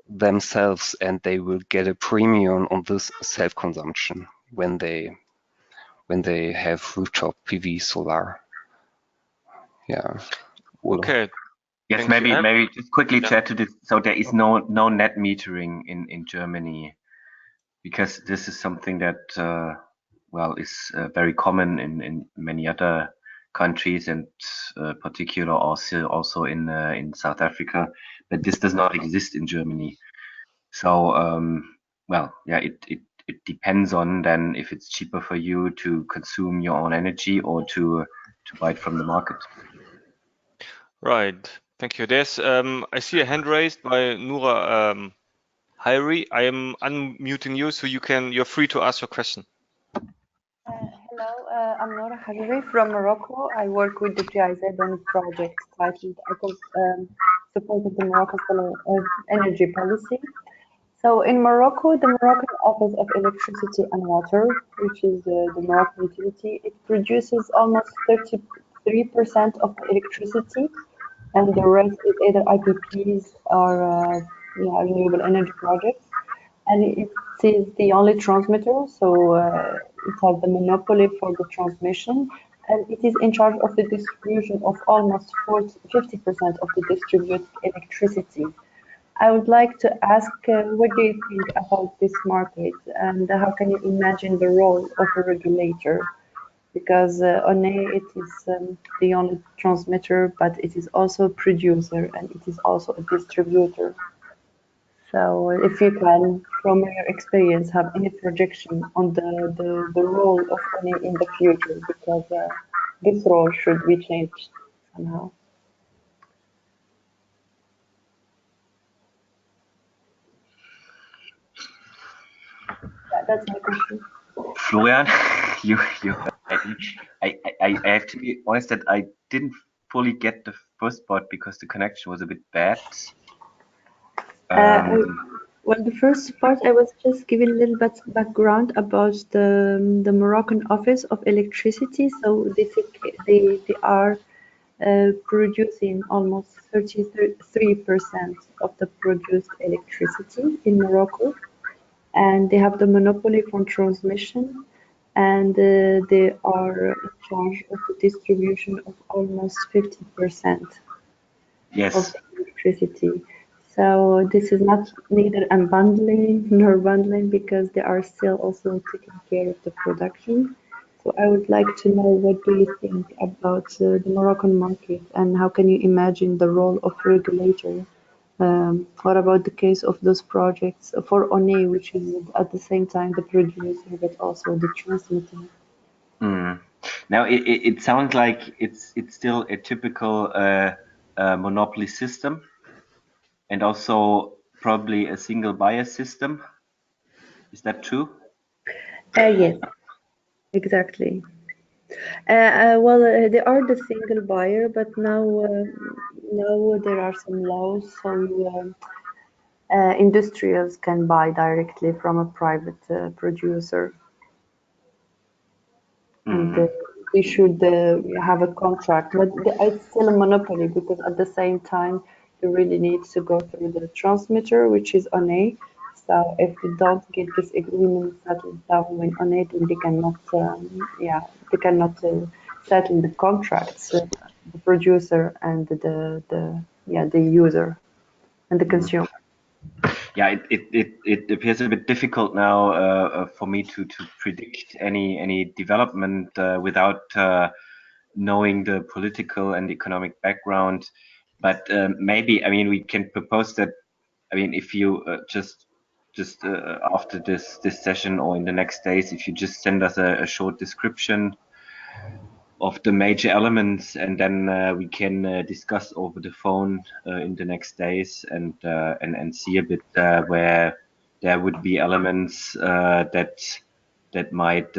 themselves, and they will get a premium on this self-consumption when they have rooftop PV solar. Yeah. Okay. Yes, maybe just quickly to add to this. So there is no net metering in Germany, because this is something that well, is very common in many other countries, and particular also in South Africa, but this does not exist in Germany. So well, yeah, it depends on then if it's cheaper for you to consume your own energy or to buy it from the market. Right. Thank you. There's I see a hand raised by Noura Hayri. I am unmuting you, so you're free to ask your question. Hello, I'm Noura Hayri from Morocco. I work with the GIZ on a project titled supported the Moroccan energy policy. So in Morocco, the Moroccan Office of Electricity and Water, which is the Moroccan utility, it produces almost 33% of the electricity, and the rest is either IPPs or renewable energy projects. And it is the only transmitter, so it has the monopoly for the transmission, and it is in charge of the distribution of almost 50% of the distributed electricity. I would like to ask, what do you think about this market, and how can you imagine the role of a regulator? Because ONE, it is the only transmitter, but it is also a producer and it is also a distributor. So if you can, from your experience, have any projection on the role of ONE in the future, because this role should be changed somehow. That's my question. Florian, I have to be honest that I didn't fully get the first part because the connection was a bit bad. Well, the first part, I was just giving a little bit background about the Moroccan Office of Electricity. So they are producing almost 33% of the produced electricity in Morocco, and they have the monopoly for transmission, and they are in charge of the distribution of almost 50% of the electricity. So this is not neither unbundling nor bundling, because they are still also taking care of the production. So I would like to know, what do you think about the Moroccan market, and how can you imagine the role of regulator? What about the case of those projects for ONE, which is at the same time the producer but also the transmitter? Now it sounds like it's still a typical monopoly system, and also probably a single buyer system. Is that true? Yes, exactly. Well, they are the single buyer, but now there are some laws, so industrials can buy directly from a private producer, and they should have a contract. But it's still a monopoly because at the same time, you really need to go through the transmitter, which is on A. So if they don't get this agreement settled down when on it, then they cannot, they cannot settle the contracts, the producer and the user and the consumer. Yeah, it appears a bit difficult now for me to predict any development without knowing the political and economic background. But maybe, I mean, we can propose that. I mean, if you just after this session or in the next days, if you just send us a short description of the major elements, and then we can discuss over the phone in the next days and see a bit where there would be elements that might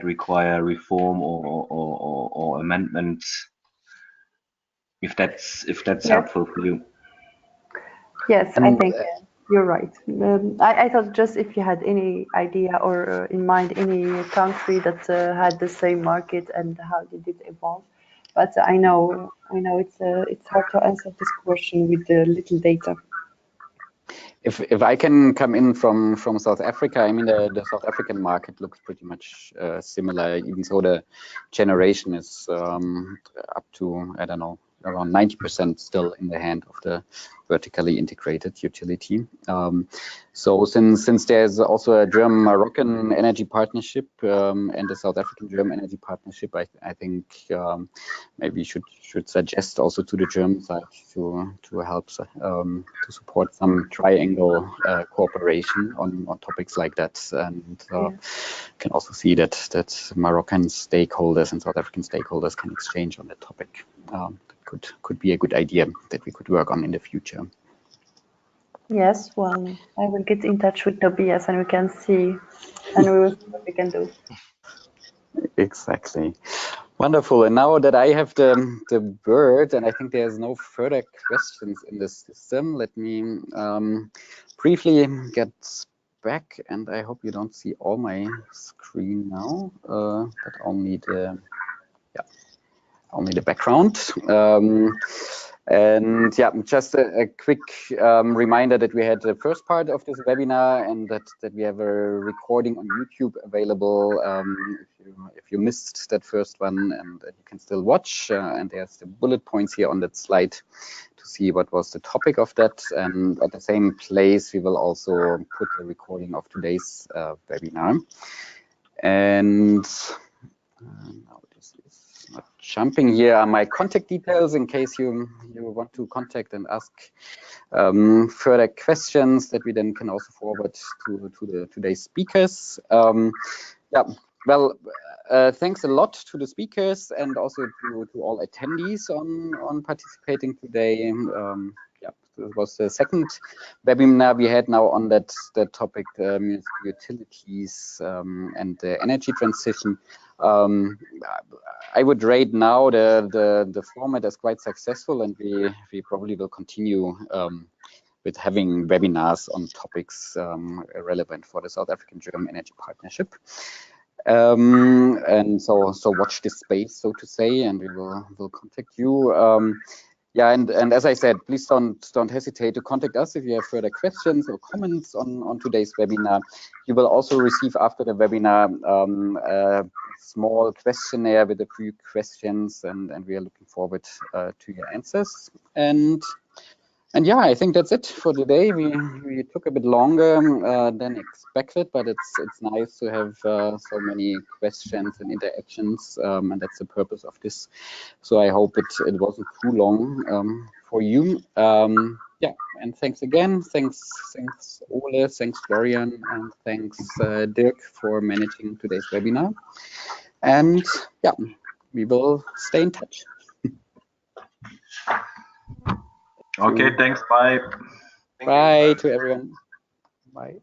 require reform or amendments. If that's Yes. helpful for you. Yes, I think you're right. I thought just if you had any idea or in mind any country that had the same market and how did it evolve. But I know it's hard to answer this question with the little data. If I can come in from South Africa, I mean the South African market looks pretty much similar, even though the generation is up to, I don't know, around 90% still in the hand of the vertically integrated utility. So since there's also a German-Moroccan energy partnership and a South African-German energy partnership, I think maybe you should suggest also to the German side to help to support some triangle cooperation on topics like that, and can also see that Moroccan stakeholders and South African stakeholders can exchange on that topic. Could be a good idea that we could work on in the future. Yes, well, I will get in touch with Tobias and we can see, and we will see what we can do. Exactly. Wonderful. And now that I have the word, and I think there's no further questions in the system, let me briefly get back, and I hope you don't see all my screen now, but only the background. And yeah, just a quick reminder that we had the first part of this webinar, and that we have a recording on YouTube available if you missed that first one, and you can still watch. And there's the bullet points here on that slide to see what was the topic of that. And at the same place, we will also put a recording of today's webinar. And now this is not jumping. Here are my contact details in case you want to contact and ask further questions that we then can also forward to today's speakers. Yeah, well, thanks a lot to the speakers and also to all attendees on participating today. Yeah, this was the second webinar we had now on that topic, municipal utilities and the energy transition. I would rate now the format as quite successful, and we probably will continue with having webinars on topics relevant for the South African-German energy partnership. And so watch this space, so to say, and we will contact you. Yeah, and as I said, please don't hesitate to contact us if you have further questions or comments on today's webinar. You will also receive after the webinar a small questionnaire with a few questions, and we are looking forward to your answers. And yeah, I think that's it for today. We took a bit longer than expected, but it's nice to have so many questions and interactions, and that's the purpose of this. So I hope it wasn't too long for you. Yeah, and thanks again. Thanks Ole, thanks Florian, and thanks Dirk for managing today's webinar. And yeah, we will stay in touch. Okay, thanks. Bye. Bye to everyone. Bye.